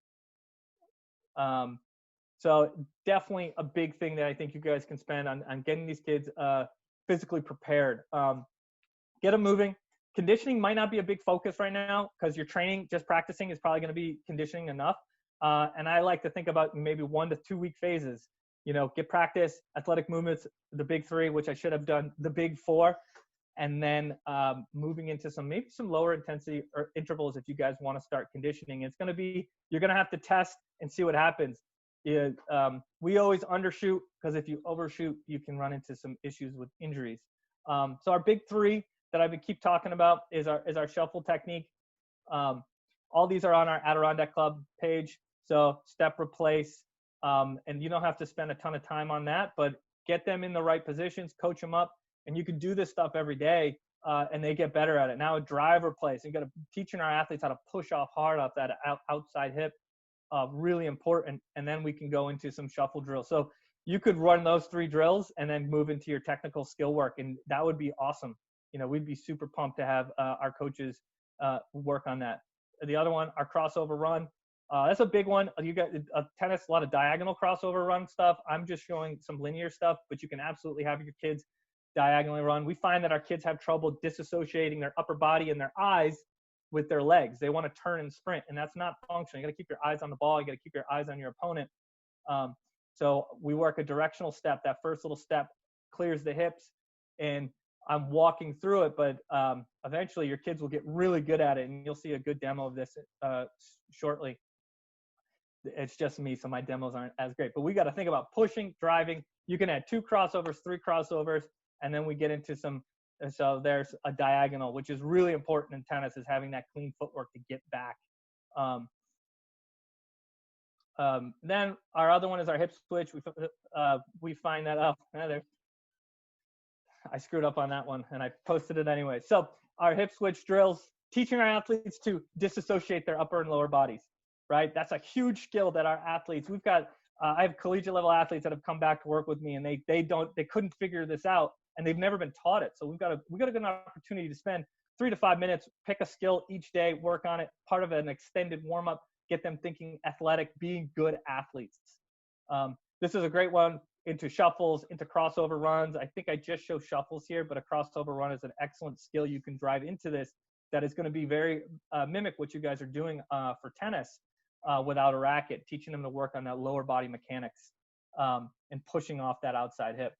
B: So definitely a big thing that I think you guys can spend on getting these kids physically prepared. Get them moving. Conditioning might not be a big focus right now because your training, just practicing, is probably going to be conditioning enough. And I like to think about maybe 1 to 2 week phases. Get practice, athletic movements, the big 3, which I should have done the big 4. And then moving into maybe some lower intensity or intervals if you guys want to start conditioning. It's going to be, you're going to have to test and see what happens. We always undershoot because if you overshoot, you can run into some issues with injuries. So our big 3 that I would keep talking about is our shuffle technique. All these are on our Adirondack Club page. So step, replace, and you don't have to spend a ton of time on that, but get them in the right positions, coach them up. And you can do this stuff every day, and they get better at it. Now, a drive replace. You got to teaching our athletes how to push off hard off that outside hip, really important. And then we can go into some shuffle drills. So you could run those 3 drills and then move into your technical skill work, and that would be awesome. We'd be super pumped to have our coaches work on that. The other one, our crossover run. That's a big one. You got tennis, a lot of diagonal crossover run stuff. I'm just showing some linear stuff, but you can absolutely have your kids diagonally run. We find that our kids have trouble disassociating their upper body and their eyes with their legs. They want to turn and sprint, and that's not functional. You got to keep your eyes on the ball. You got to keep your eyes on your opponent. So we work a directional step. That first little step clears the hips, and I'm walking through it, but eventually your kids will get really good at it, and you'll see a good demo of this shortly. It's just me, so my demos aren't as great. But we got to think about pushing, driving. You can add 2 crossovers, 3 crossovers, and then we get into so there's a diagonal, which is really important in tennis, is having that clean footwork to get back. Then our other one is our hip switch. We find that, oh, there. I screwed up on that one and I posted it anyway. So our hip switch drills, teaching our athletes to disassociate their upper and lower bodies, right? That's a huge skill that our athletes, we've got, I have collegiate level athletes that have come back to work with me and they couldn't figure this out and they've never been taught it. So we've got a good opportunity to spend 3 to 5 minutes, pick a skill each day, work on it, part of an extended warm up, get them thinking athletic, being good athletes. This is a great one into shuffles, into crossover runs. I think I just show shuffles here, but a crossover run is an excellent skill you can drive into this that is going to be very mimic what you guys are doing for tennis without a racket, teaching them to work on that lower body mechanics and pushing off that outside hip.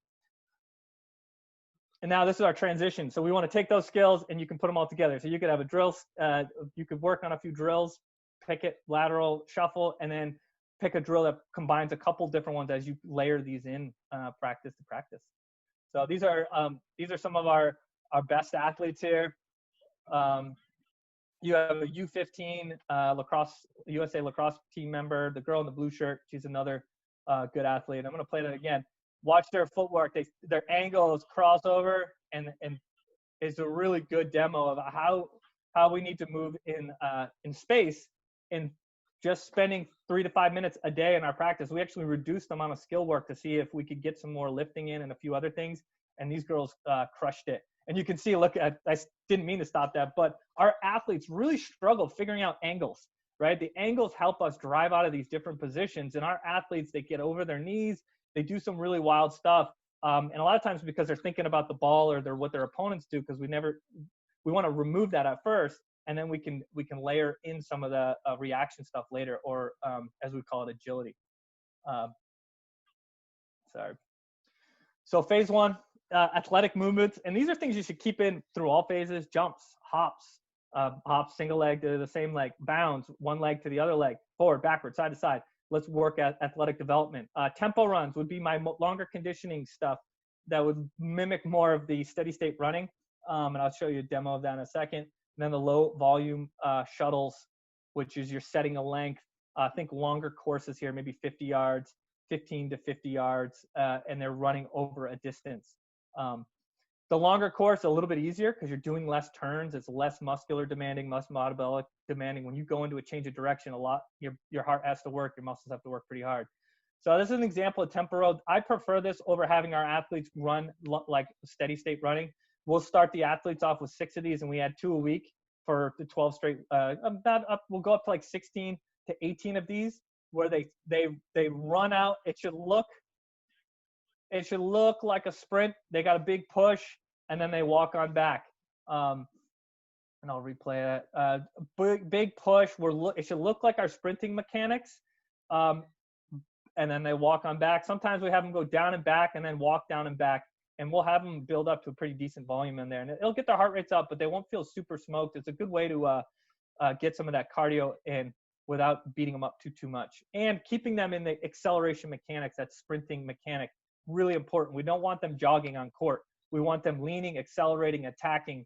B: And now this is our transition. So we want to take those skills and you can put them all together. So you could have a drill, you could work on a few drills, pick it, lateral, shuffle, and then pick a drill that combines a couple different ones as you layer these in practice to practice. So these are some of our best athletes here. You have a U15 USA lacrosse team member, the girl in the blue shirt. She's another good athlete. I'm going to play that again. Watch their footwork. Their angles, crossover, and it's a really good demo of how we need to move in space. And just spending 3 to 5 minutes a day in our practice, we actually reduced the amount of skill work to see if we could get some more lifting in and a few other things. And these girls crushed it. And you can see, look, I didn't mean to stop that, but our athletes really struggled figuring out angles, right? The angles help us drive out of these different positions. And our athletes, they get over their knees. They do some really wild stuff. And a lot of times because they're thinking about the ball or what their opponents do, because we want to remove that at first. And then we can layer in some of the reaction stuff later, or as we call it, agility. Sorry. So phase 1, athletic movements. And these are things you should keep in through all phases: jumps, hops, single leg to the same leg, bounds, one leg to the other leg, forward, backward, side to side. Let's work at athletic development. Tempo runs would be my longer conditioning stuff that would mimic more of the steady state running. And I'll show you a demo of that in a second. And then the low volume shuttles, which is you're setting a length. Think longer courses here, maybe 50 yards, 15 to 50 yards, and they're running over a distance. The longer course, a little bit easier because you're doing less turns. It's less muscular demanding, less metabolic demanding. When you go into a change of direction, a lot, your heart has to work, your muscles have to work pretty hard. So this is an example of tempo road. I prefer this over having our athletes run like steady state running. We'll start the athletes off with 6 of these, and we add 2 a week for the 12 straight. We'll go up to like 16 to 18 of these, where they run out. It should look like a sprint. They got a big push, and then they walk on back. And I'll replay it. Big push. It should look like our sprinting mechanics. And then they walk on back. Sometimes we have them go down and back and then walk down and back. And we'll have them build up to a pretty decent volume in there. And it'll get their heart rates up, but they won't feel super smoked. It's a good way to get some of that cardio in without beating them up too much. And keeping them in the acceleration mechanics, that sprinting mechanic, really important. We don't want them jogging on court. We want them leaning, accelerating, attacking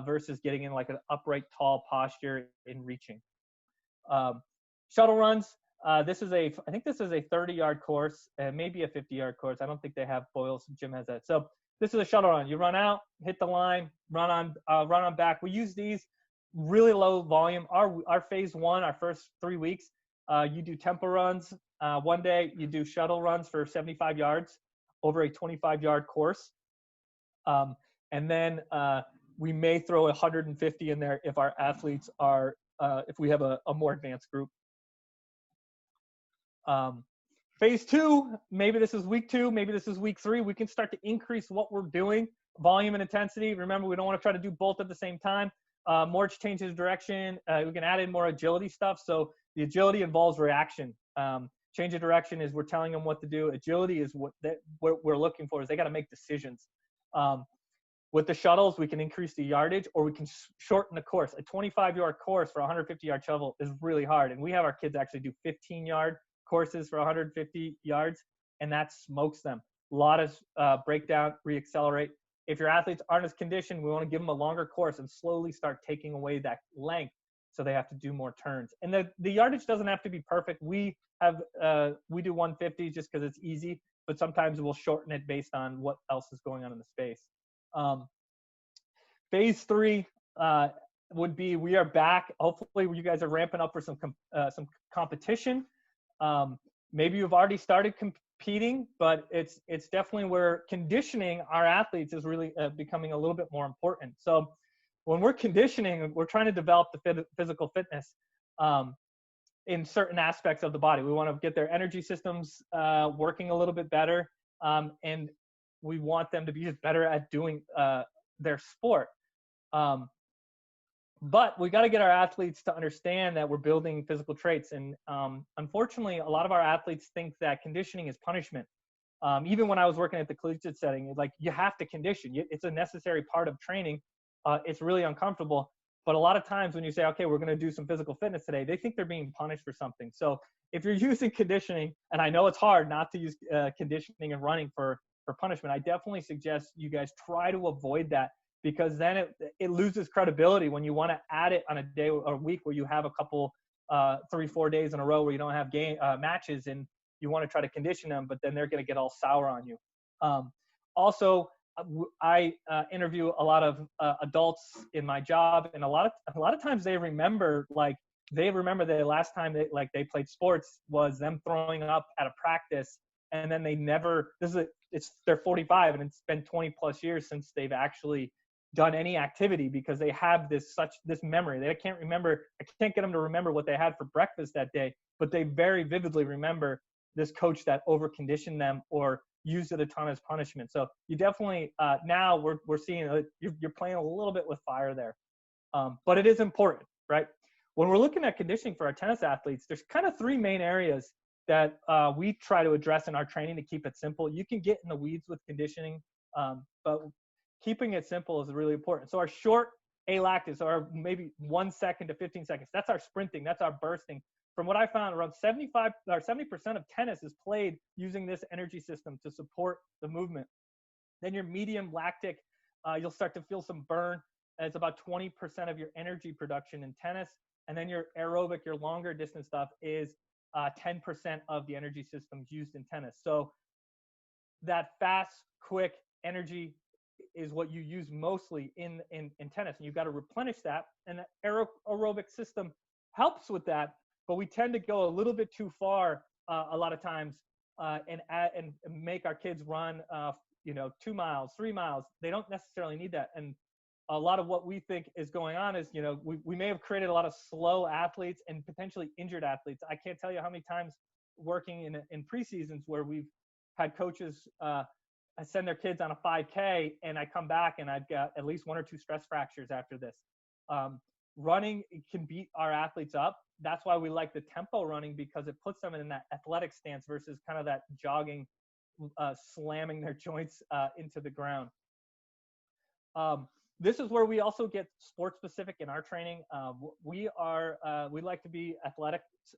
B: versus getting in like an upright, tall posture in reaching. Shuttle runs. I think this is a 30-yard course, maybe a 50-yard course. I don't think they have Boyle's gym has that. So this is a shuttle run. You run out, hit the line, run on back. We use these really low volume. Our phase 1, our first 3 weeks, you do tempo runs. One day you do shuttle runs for 75 yards over a 25-yard course. And then we may throw 150 in there if our athletes are, if we have a more advanced group. Phase 2, maybe this is week 2, maybe this is week 3. We can start to increase what we're doing, volume and intensity. Remember, we don't want to try to do both at the same time. More changes of direction. We can add in more agility stuff. So the agility involves reaction. Change of direction is we're telling them what to do. Agility is what we're looking for, is they got to make decisions. With the shuttles, we can increase the yardage, or we can shorten the course. A 25-yard course for a 150-yard shuttle is really hard. And we have our kids actually do 15-yard courses for 150 yards, and that smokes them. A lot of breakdown, reaccelerate. If your athletes aren't as conditioned, we want to give them a longer course and slowly start taking away that length so they have to do more turns. And the yardage doesn't have to be perfect. We do 150 just because it's easy, but sometimes we'll shorten it based on what else is going on in the space. Phase 3 would be, we are back. Hopefully you guys are ramping up for some competition. Maybe you've already started competing, but it's definitely where conditioning our athletes is really becoming a little bit more important. So when we're conditioning, we're trying to develop the physical fitness in certain aspects of the body. We want to get their energy systems working a little bit better, and we want them to be just better at doing their sport. But we got to get our athletes to understand that we're building physical traits. And unfortunately, a lot of our athletes think that conditioning is punishment. Even when I was working at the collegiate setting, like, you have to condition. It's a necessary part of training. It's really uncomfortable. But a lot of times when you say, okay, we're going to do some physical fitness today, they think they're being punished for something. So if you're using conditioning, and I know it's hard not to use conditioning and running for punishment, I definitely suggest you guys try to avoid that, because then it loses credibility when you want to add it on a day or a week where you have a couple, 3-4 days in a row where you don't have matches, and you want to try to condition them, but then they're going to get all sour on you. Also, I interview a lot of adults in my job, and a lot of times they remember the last time they played sports was them throwing up at a practice, and then they're 45 and it's been 20 plus years since they've actually done any activity, because they have this memory. They can't remember. I can't get them to remember what they had for breakfast that day, but they very vividly remember this coach that over-conditioned them or used it a ton as punishment. So you definitely now we're seeing you're playing a little bit with fire there, but it is important, right? When we're looking at conditioning for our tennis athletes, there's kind of 3 main areas that we try to address in our training to keep it simple. You can get in the weeds with conditioning, but keeping it simple is really important. So our short alactives are maybe 1 second to 15 seconds. That's our sprinting. That's our bursting. From what I found, around 70% of tennis is played using this energy system to support the movement. Then your medium lactic, you'll start to feel some burn. It's about 20% of your energy production in tennis. And then your aerobic, your longer distance stuff, is 10% of the energy systems used in tennis. So that fast, quick energy is what you use mostly in tennis, and you've got to replenish that. And the aerobic system helps with that, but we tend to go a little bit too far a lot of times and make our kids run 2 miles, 3 miles. They don't necessarily need that. And a lot of what we think is going on is, we may have created a lot of slow athletes and potentially injured athletes. I can't tell you how many times working in preseasons where we've had coaches send their kids on a 5K, and I come back and I've got at least 1 or 2 stress fractures after this. Running can beat our athletes up. That's why we like the tempo running, because it puts them in that athletic stance versus kind of that jogging, slamming their joints into the ground. This is where we also get sport specific in our training. We like to be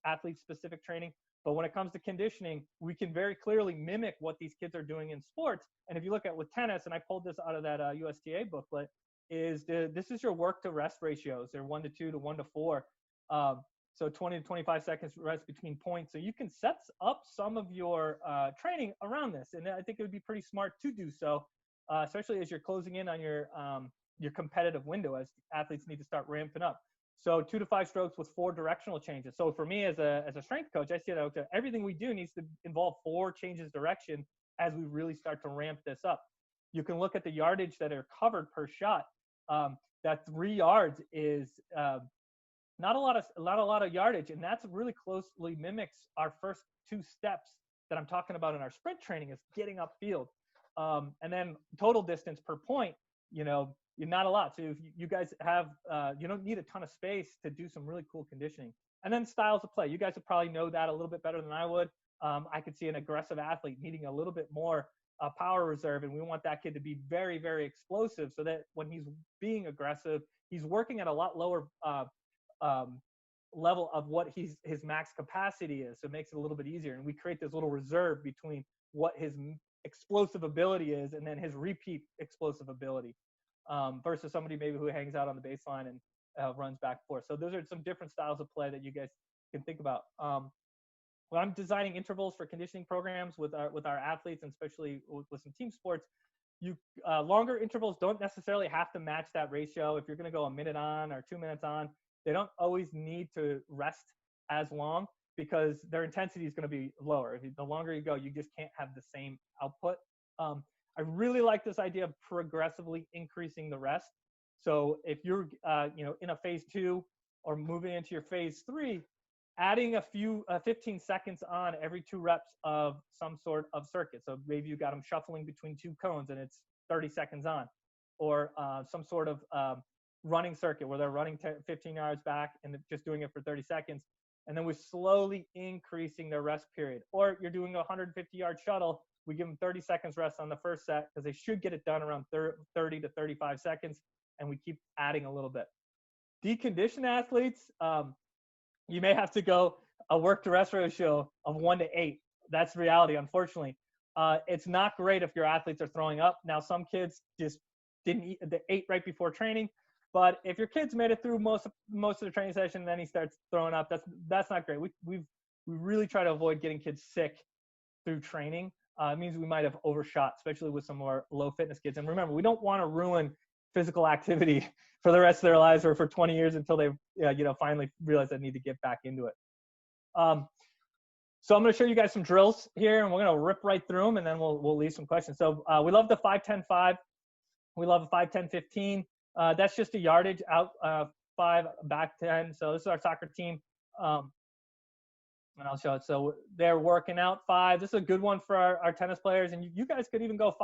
B: athlete specific training, but when it comes to conditioning, we can very clearly mimic what these kids are doing in sports. And if you look at with tennis, and I pulled this out of that USTA booklet, this is your work to rest ratios. They're 1 to 2 to 1 to 4. So 20 to 25 seconds rest between points. So you can set up some of your training around this. And I think it would be pretty smart to do so, especially as you're closing in on your competitive window, as athletes need to start ramping up. So 2 to 5 strokes with 4 directional changes. So for me as a strength coach, I see that, okay, everything we do needs to involve 4 changes direction as we really start to ramp this up. You can look at the yardage that are covered per shot. That 3 yards is not a lot of yardage, and that's really closely mimics our first 2 steps that I'm talking about in our sprint training, is getting upfield. And then total distance per point, you're not a lot. So if you guys have, you don't need a ton of space to do some really cool conditioning. And then styles of play. You guys would probably know that a little bit better than I would. I could see an aggressive athlete needing a little bit more power reserve, and we want that kid to be very, very explosive, so that when he's being aggressive, he's working at a lot lower level of what his max capacity is. So it makes it a little bit easier. And we create this little reserve between what his explosive ability is and then his repeat explosive ability, versus somebody maybe who hangs out on the baseline and runs back and forth. So those are some different styles of play that you guys can think about. When I'm designing intervals for conditioning programs with our athletes, and especially with some team sports, longer intervals don't necessarily have to match that ratio. If you're going to go a minute on or 2 minutes on, they don't always need to rest as long because their intensity is going to be lower. The longer you go, you just can't have the same output. I really like this idea of progressively increasing the rest. So if you're in a phase 2 or moving into your phase 3, adding a few 15 seconds on every 2 reps of some sort of circuit. So maybe you got them shuffling between 2 cones and it's 30 seconds on, or some sort of running circuit where they're running 15 yards back and just doing it for 30 seconds. And then we're slowly increasing their rest period. Or you're doing a 150-yard shuttle. We give them 30 seconds rest on the first set because they should get it done around 30 to 35 seconds. And we keep adding a little bit. Deconditioned athletes, you may have to go a work to rest ratio of 1 to 8. That's reality, unfortunately. It's not great if your athletes are throwing up. Now, some kids just ate right before training, but if your kid's made it through most of the training session and then he starts throwing up, that's not great. We really try to avoid getting kids sick through training. It means we might have overshot, especially with some more low fitness kids. And remember, we don't want to ruin physical activity for the rest of their lives or for 20 years until they finally realize they need to get back into it. So I'm going to show you guys some drills here, and we're going to rip right through them, and then we'll leave some questions. So we love the 5-10-5. We love a 5-10-15. That's just a yardage out 5, back 10. So this is our soccer team. And I'll show it. So they're working out 5. This is a good one for our tennis players, and you guys could even go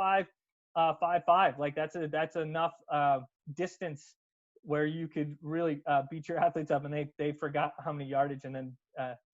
B: 5-5-5. Like that's enough distance where you could really beat your athletes up, and they forgot how many yardage and then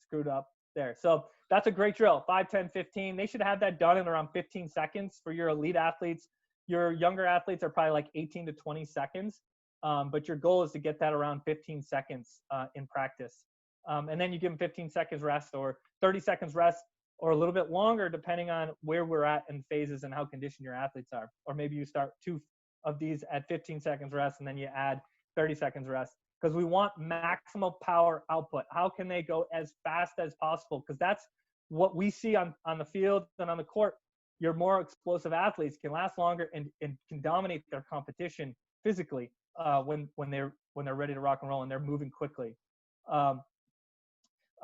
B: screwed up there. So that's a great drill. 5-10-15. They should have that done in around 15 seconds for your elite athletes. Your younger athletes are probably like 18 to 20 seconds, but your goal is to get that around 15 seconds in practice. And then you give them 15 seconds rest or 30 seconds rest, or a little bit longer depending on where we're at in phases and how conditioned your athletes are. Or maybe you start 2 of these at 15 seconds rest and then you add 30 seconds rest, because we want maximal power output. How can they go as fast as possible? Because that's what we see on the field and on the court. Your more explosive athletes can last longer and can dominate their competition physically when they're ready to rock and roll and they're moving quickly.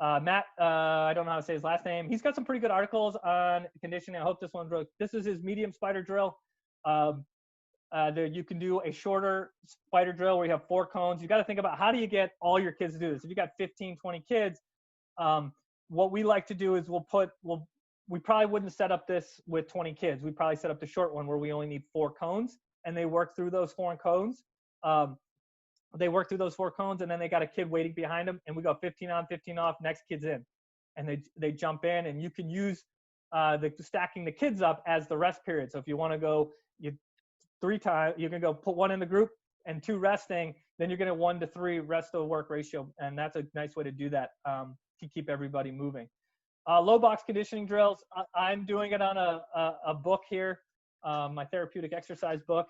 B: Matt, I don't know how to say his last name. He's got some pretty good articles on conditioning. I hope this one's really. This is his medium spider drill. You can do a shorter spider drill where you have 4 cones. You got to think about how do you get all your kids to do this. If you got 15, 20 kids, what we like to do is we probably wouldn't set up this with 20 kids. We probably set up the short one where we only need 4 cones, and they work through those 4 cones. They work through those 4 cones, and then they got a kid waiting behind them, and we go 15 on, 15 off, next kid's in. And they jump in, and you can use stacking the kids up as the rest period. So if you want to go 3 times, you can go put 1 in the group and 2 resting, then you're going to 1 to 3 rest to work ratio, and that's a nice way to do that to keep everybody moving. Low box conditioning drills, I'm doing it on a book here, my therapeutic exercise book.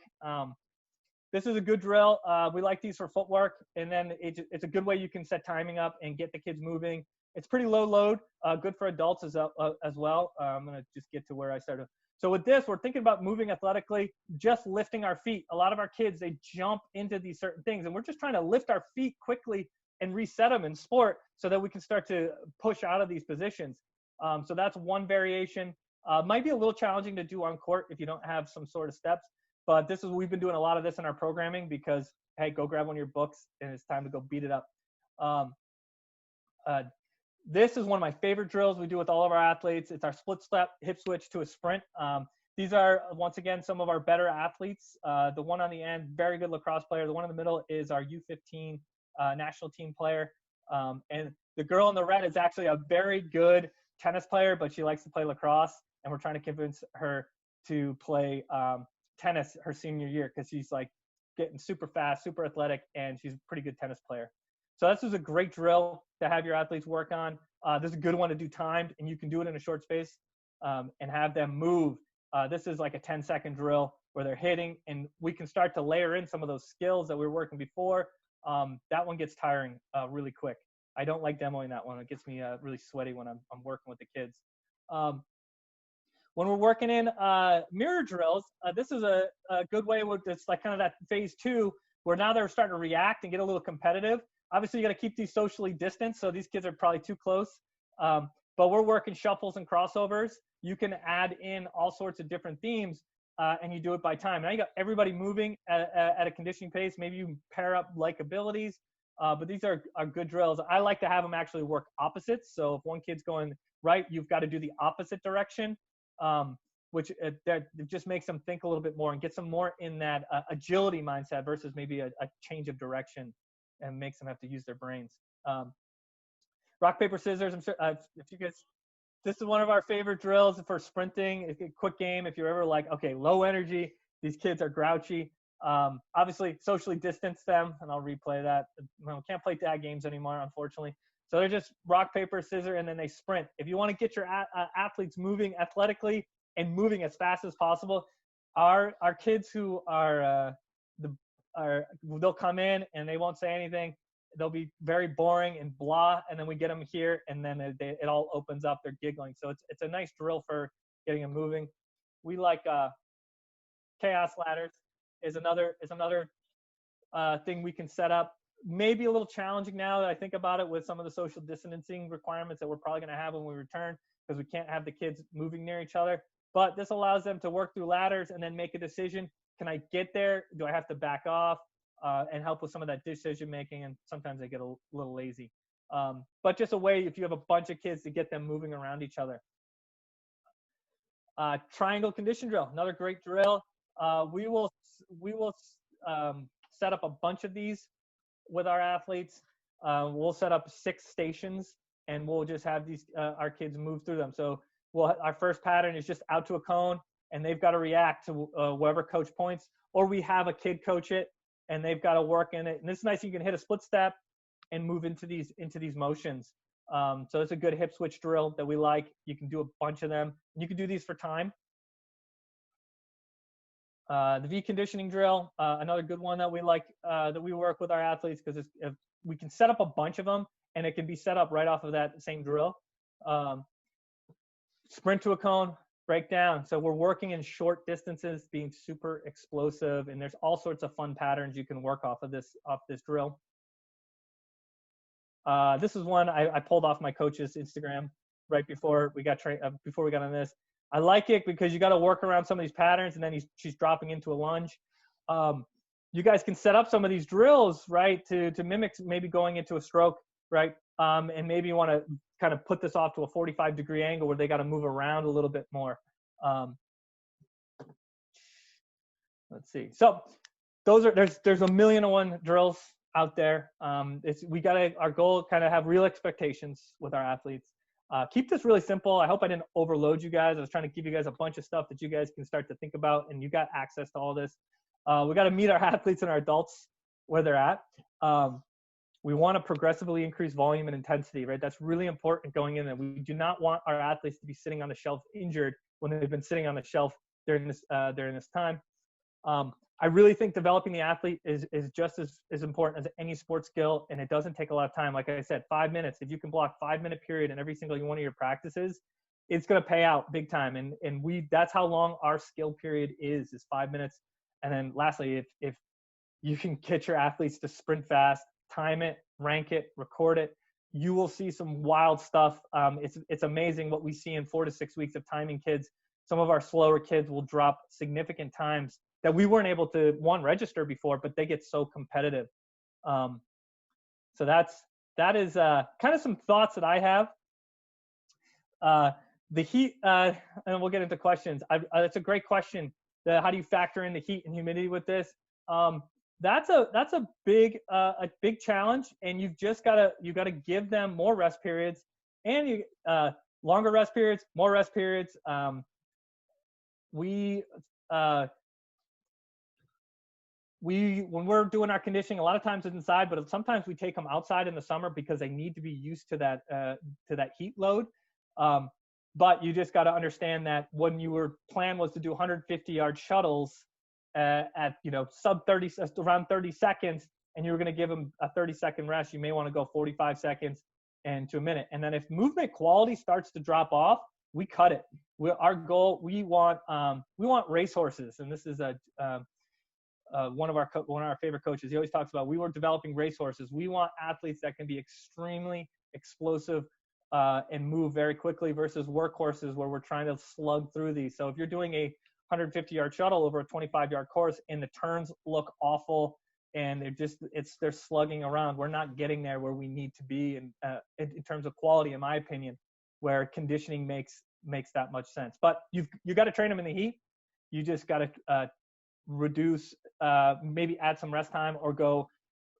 B: This is a good drill. We like these for footwork, and then it's a good way you can set timing up and get the kids moving. It's pretty low load, good for adults as well. I'm going to just get to where I started. So with this, we're thinking about moving athletically, just lifting our feet. A lot of our kids, they jump into these certain things, and we're just trying to lift our feet quickly and reset them in sport so that we can start to push out of these positions. So that's one variation. Might be a little challenging to do on court if you don't have some sort of steps. But we've been doing a lot of this in our programming because, hey, go grab one of your books and it's time to go beat it up. This is one of my favorite drills we do with all of our athletes. It's our split step hip switch to a sprint. These are, once again, some of our better athletes. The one on the end, very good lacrosse player. The one in the middle is our U15 national team player. And the girl in the red is actually a very good tennis player, but she likes to play lacrosse. And we're trying to convince her to play tennis her senior year because she's like getting super fast, super athletic, and she's a pretty good tennis player. So this is a great drill to have your athletes work on. This is a good one to do timed, and you can do it in a short space and have them move. This is like a 10-second drill where they're hitting, and we can start to layer in some of those skills that we were working before, that one gets tiring really quick. I don't like demoing that one. It gets me really sweaty when I'm working with the kids. When we're working in mirror drills, this is a good way with it's like kind of that phase 2 where now they're starting to react and get a little competitive. Obviously, you got to keep these socially distanced, so these kids are probably too close. But we're working shuffles and crossovers. You can add in all sorts of different themes, and you do it by time. Now you got everybody moving at a conditioning pace. Maybe you pair up like abilities, but these are good drills. I like to have them actually work opposites. So if one kid's going right, you've got to do the opposite direction, which that just makes them think a little bit more and gets them more in that agility mindset versus maybe a change of direction, and makes them have to use their brains. Rock, paper, scissors. I'm sure if you guys, this is one of our favorite drills for sprinting. It's a quick game. If you're ever like, okay, low energy, these kids are grouchy. Obviously, socially distance them, and I'll replay that. Well, can't play tag games anymore, unfortunately. So they're just rock, paper, scissors, and then they sprint. If you want to get your athletes moving athletically and moving as fast as possible, our kids who they'll come in and they won't say anything. They'll be very boring and blah, and then we get them here, and then it all opens up. They're giggling. So it's a nice drill for getting them moving. We like chaos ladders is another thing we can set up. Maybe a little challenging now that I think about it with some of the social distancing requirements that we're probably going to have when we return, because we can't have the kids moving near each other. But this allows them to work through ladders and then make a decision. Can I get there? Do I have to back off? And help with some of that decision making, and sometimes they get a little lazy. But just a way, if you have a bunch of kids, to get them moving around each other. Triangle condition drill, another great drill. We will set up a bunch of these with our athletes. We'll set up 6 stations, and we'll just have these our kids move through them. So our first pattern is just out to a cone, and they've got to react to wherever coach points, or we have a kid coach it, and they've got to work in it. And it's nice, you can hit a split step and move into these motions. So it's a good hip switch drill that we like. You can do a bunch of them. You can do these for time. The V conditioning drill, another good one that we like, that we work with our athletes, because we can set up a bunch of them, and it can be set up right off of that same drill. Sprint to a cone, break down. So we're working in short distances, being super explosive, and there's all sorts of fun patterns you can work off this drill. This is one I pulled off my coach's Instagram right before we got on this. I like it because you got to work around some of these patterns, and then she's dropping into a lunge. You guys can set up some of these drills, right, to mimic maybe going into a stroke, right? And maybe you want to kind of put this off to a 45-degree angle where they got to move around a little bit more. Let's see. So there's a million and one drills out there. Our goal kind of have real expectations with our athletes. Keep this really simple. I hope I didn't overload you guys. I was trying to give you guys a bunch of stuff that you guys can start to think about, and you got access to all this. We got to meet our athletes and our adults where they're at. We want to progressively increase volume and intensity, right? That's really important going in there. We do not want our athletes to be sitting on the shelf injured when they've been sitting on the shelf during this time. I really think developing the athlete is just as important as any sports skill, and it doesn't take a lot of time. Like I said, 5 minutes. If you can block 5-minute period in every single one of your practices, it's going to pay out big time. And that's how long our skill period is 5 minutes. And then lastly, if you can get your athletes to sprint fast, time it, rank it, record it, you will see some wild stuff. It's amazing what we see in 4 to 6 weeks of timing kids. Some of our slower kids will drop significant times that we weren't able to register before, but they get so competitive. So that is kind of some thoughts that I have. The heat, and we'll get into questions. It's a great question. How do you factor in the heat and humidity with this? That's a big challenge, and you've got to give them more rest periods, and longer rest periods, more rest periods. When we're doing our conditioning, a lot of times it's inside, but sometimes we take them outside in the summer because they need to be used to that heat load. But you just got to understand that when your plan was to do 150-yard shuttles at sub 30, around 30 seconds, and you were going to give them a 30-second rest, you may want to go 45 seconds and to a minute. And then if movement quality starts to drop off, we cut it. Our goal, we want racehorses, and this is one of our favorite coaches. He always talks about, we were developing racehorses. We want athletes that can be extremely explosive and move very quickly versus workhorses where we're trying to slug through these. So if you're doing a 150-yard shuttle over a 25-yard course and the turns look awful and they're slugging around, we're not getting there where we need to be in terms of quality, in my opinion, where conditioning makes that much sense. But you got to train them in the heat. You just got to reduce, maybe add some rest time or go.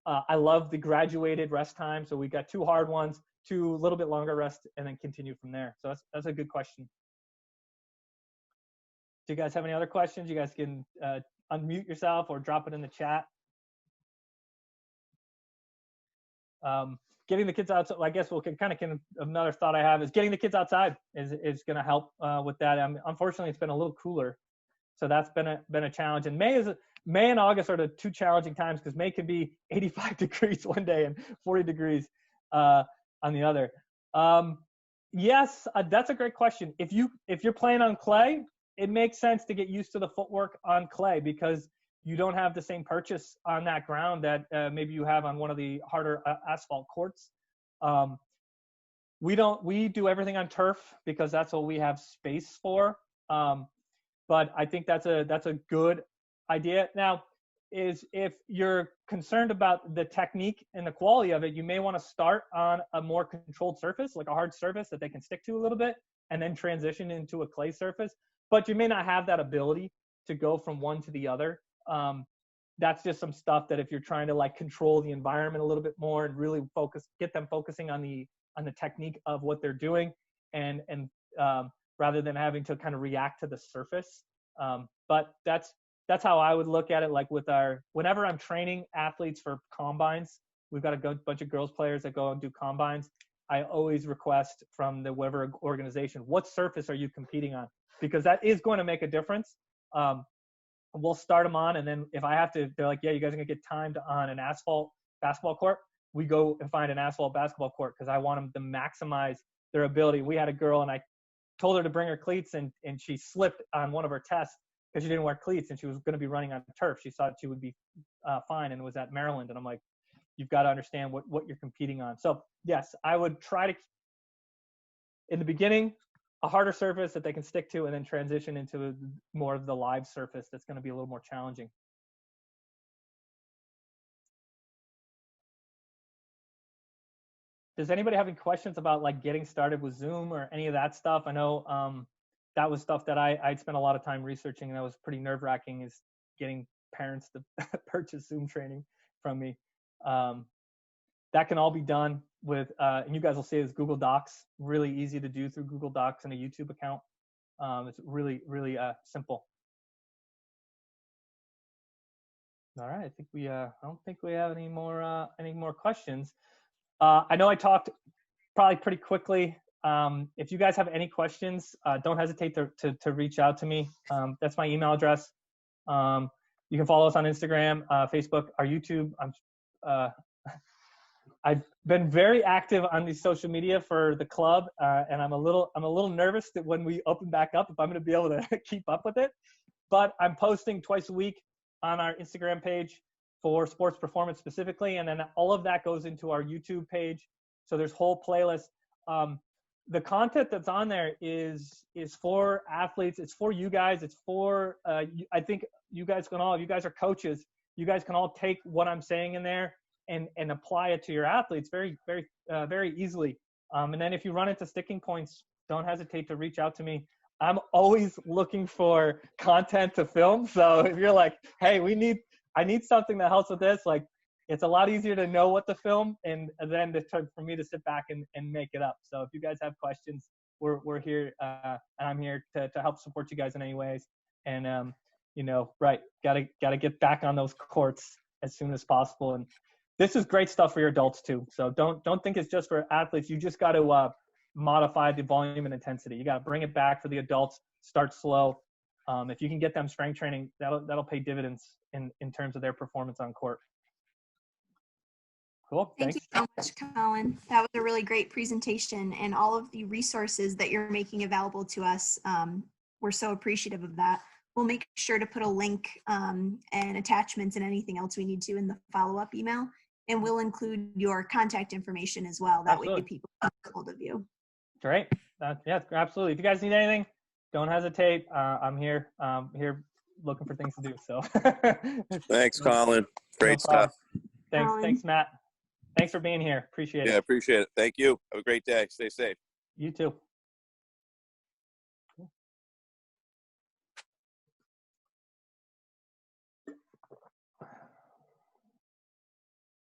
B: I love the graduated rest time. So we got 2 hard ones, 2 a little bit longer rest, and then continue from there. So that's a good question. Do you guys have any other questions? You guys can unmute yourself or drop it in the chat. Getting the kids outside, I guess another thought I have is getting the kids outside is going to help with that. Unfortunately, it's been a little cooler, so that's been a challenge. And May and August are the 2 challenging times because May can be 85 degrees one day and 40 degrees on the other. Yes, that's a great question. If you're playing on clay, it makes sense to get used to the footwork on clay because you don't have the same purchase on that ground that maybe you have on one of the harder asphalt courts. We do everything on turf because that's what we have space for. But I think that's a good idea. Now, if you're concerned about the technique and the quality of it, you may want to start on a more controlled surface, like a hard surface that they can stick to a little bit, and then transition into a clay surface. But you may not have that ability to go from one to the other. That's just some stuff that if you're trying to like control the environment a little bit more and really get them focusing on the technique of what they're doing, and rather than having to kind of react to the surface. But that's how I would look at it. Like whenever I'm training athletes for combines, we've got a bunch of girls players that go and do combines. I always request from the whatever organization, what surface are you competing on? Because that is going to make a difference. We'll start them on, and then if I have to, they're like, yeah, you guys are going to get timed on an asphalt basketball court. We go and find an asphalt basketball court because I want them to maximize their ability. We had a girl, and I told her to bring her cleats, and she slipped on one of her tests because she didn't wear cleats, and she was going to be running on turf. She thought she would be fine, and it was at Maryland. And I'm like, you've got to understand what you're competing on. So yes, I would try to, in the beginning, a harder surface that they can stick to, and then transition into more of the live surface that's going to be a little more challenging. Does anybody have any questions about like getting started with Zoom or any of that stuff? I know that was stuff that I'd spent a lot of time researching, and that was pretty nerve-wracking, is getting parents to purchase Zoom training from me. That can all be done with, and you guys will see it's Google Docs, really easy to do through Google Docs and a YouTube account. It's really, really simple. All right, I don't think we have any more questions. I know I talked probably pretty quickly. If you guys have any questions, don't hesitate to reach out to me. That's my email address. You can follow us on Instagram, Facebook, our YouTube. I've been very active on the social media for the club, and I'm a little nervous that when we open back up, if I'm going to be able to keep up with it. But I'm posting twice a week on our Instagram page for sports performance specifically, and then all of that goes into our YouTube page. So there's whole playlists. The content that's on there is for athletes. It's for you guys. It's for I think you guys are coaches. You guys can all take what I'm saying in there and apply it to your athletes very, very, very easily. And then if you run into sticking points, don't hesitate to reach out to me. I'm always looking for content to film. So if you're like, hey, I need something that helps with this, like, it's a lot easier to know what to film and then for me to sit back and make it up. So if you guys have questions, we're here, and I'm here to help support you guys in any ways. And gotta get back on those courts as soon as possible. And this is great stuff for your adults too. So don't think it's just for athletes. You just got to modify the volume and intensity. You got to bring it back for the adults. Start slow. If you can get them strength training, that'll pay dividends in terms of their performance on court. Cool.
A: Thank
B: Thanks.
A: you so much, Colin. That was a really great presentation, and all of the resources that you're making available to us. We're so appreciative of that. We'll make sure to put a link and attachments and anything else we need to in the follow-up email. And we'll include your contact information as well. That way people can get hold of you.
B: Great. Yeah, absolutely. If you guys need anything, don't hesitate. I'm here. Here looking for things to do. So
C: Thanks, Colin. Great
B: problem.
C: stuff.
B: Thanks.
A: Colin.
B: Thanks, Matt. Thanks for being here. Appreciate it.
C: Yeah, appreciate it. Thank you. Have a great day. Stay safe.
B: You too.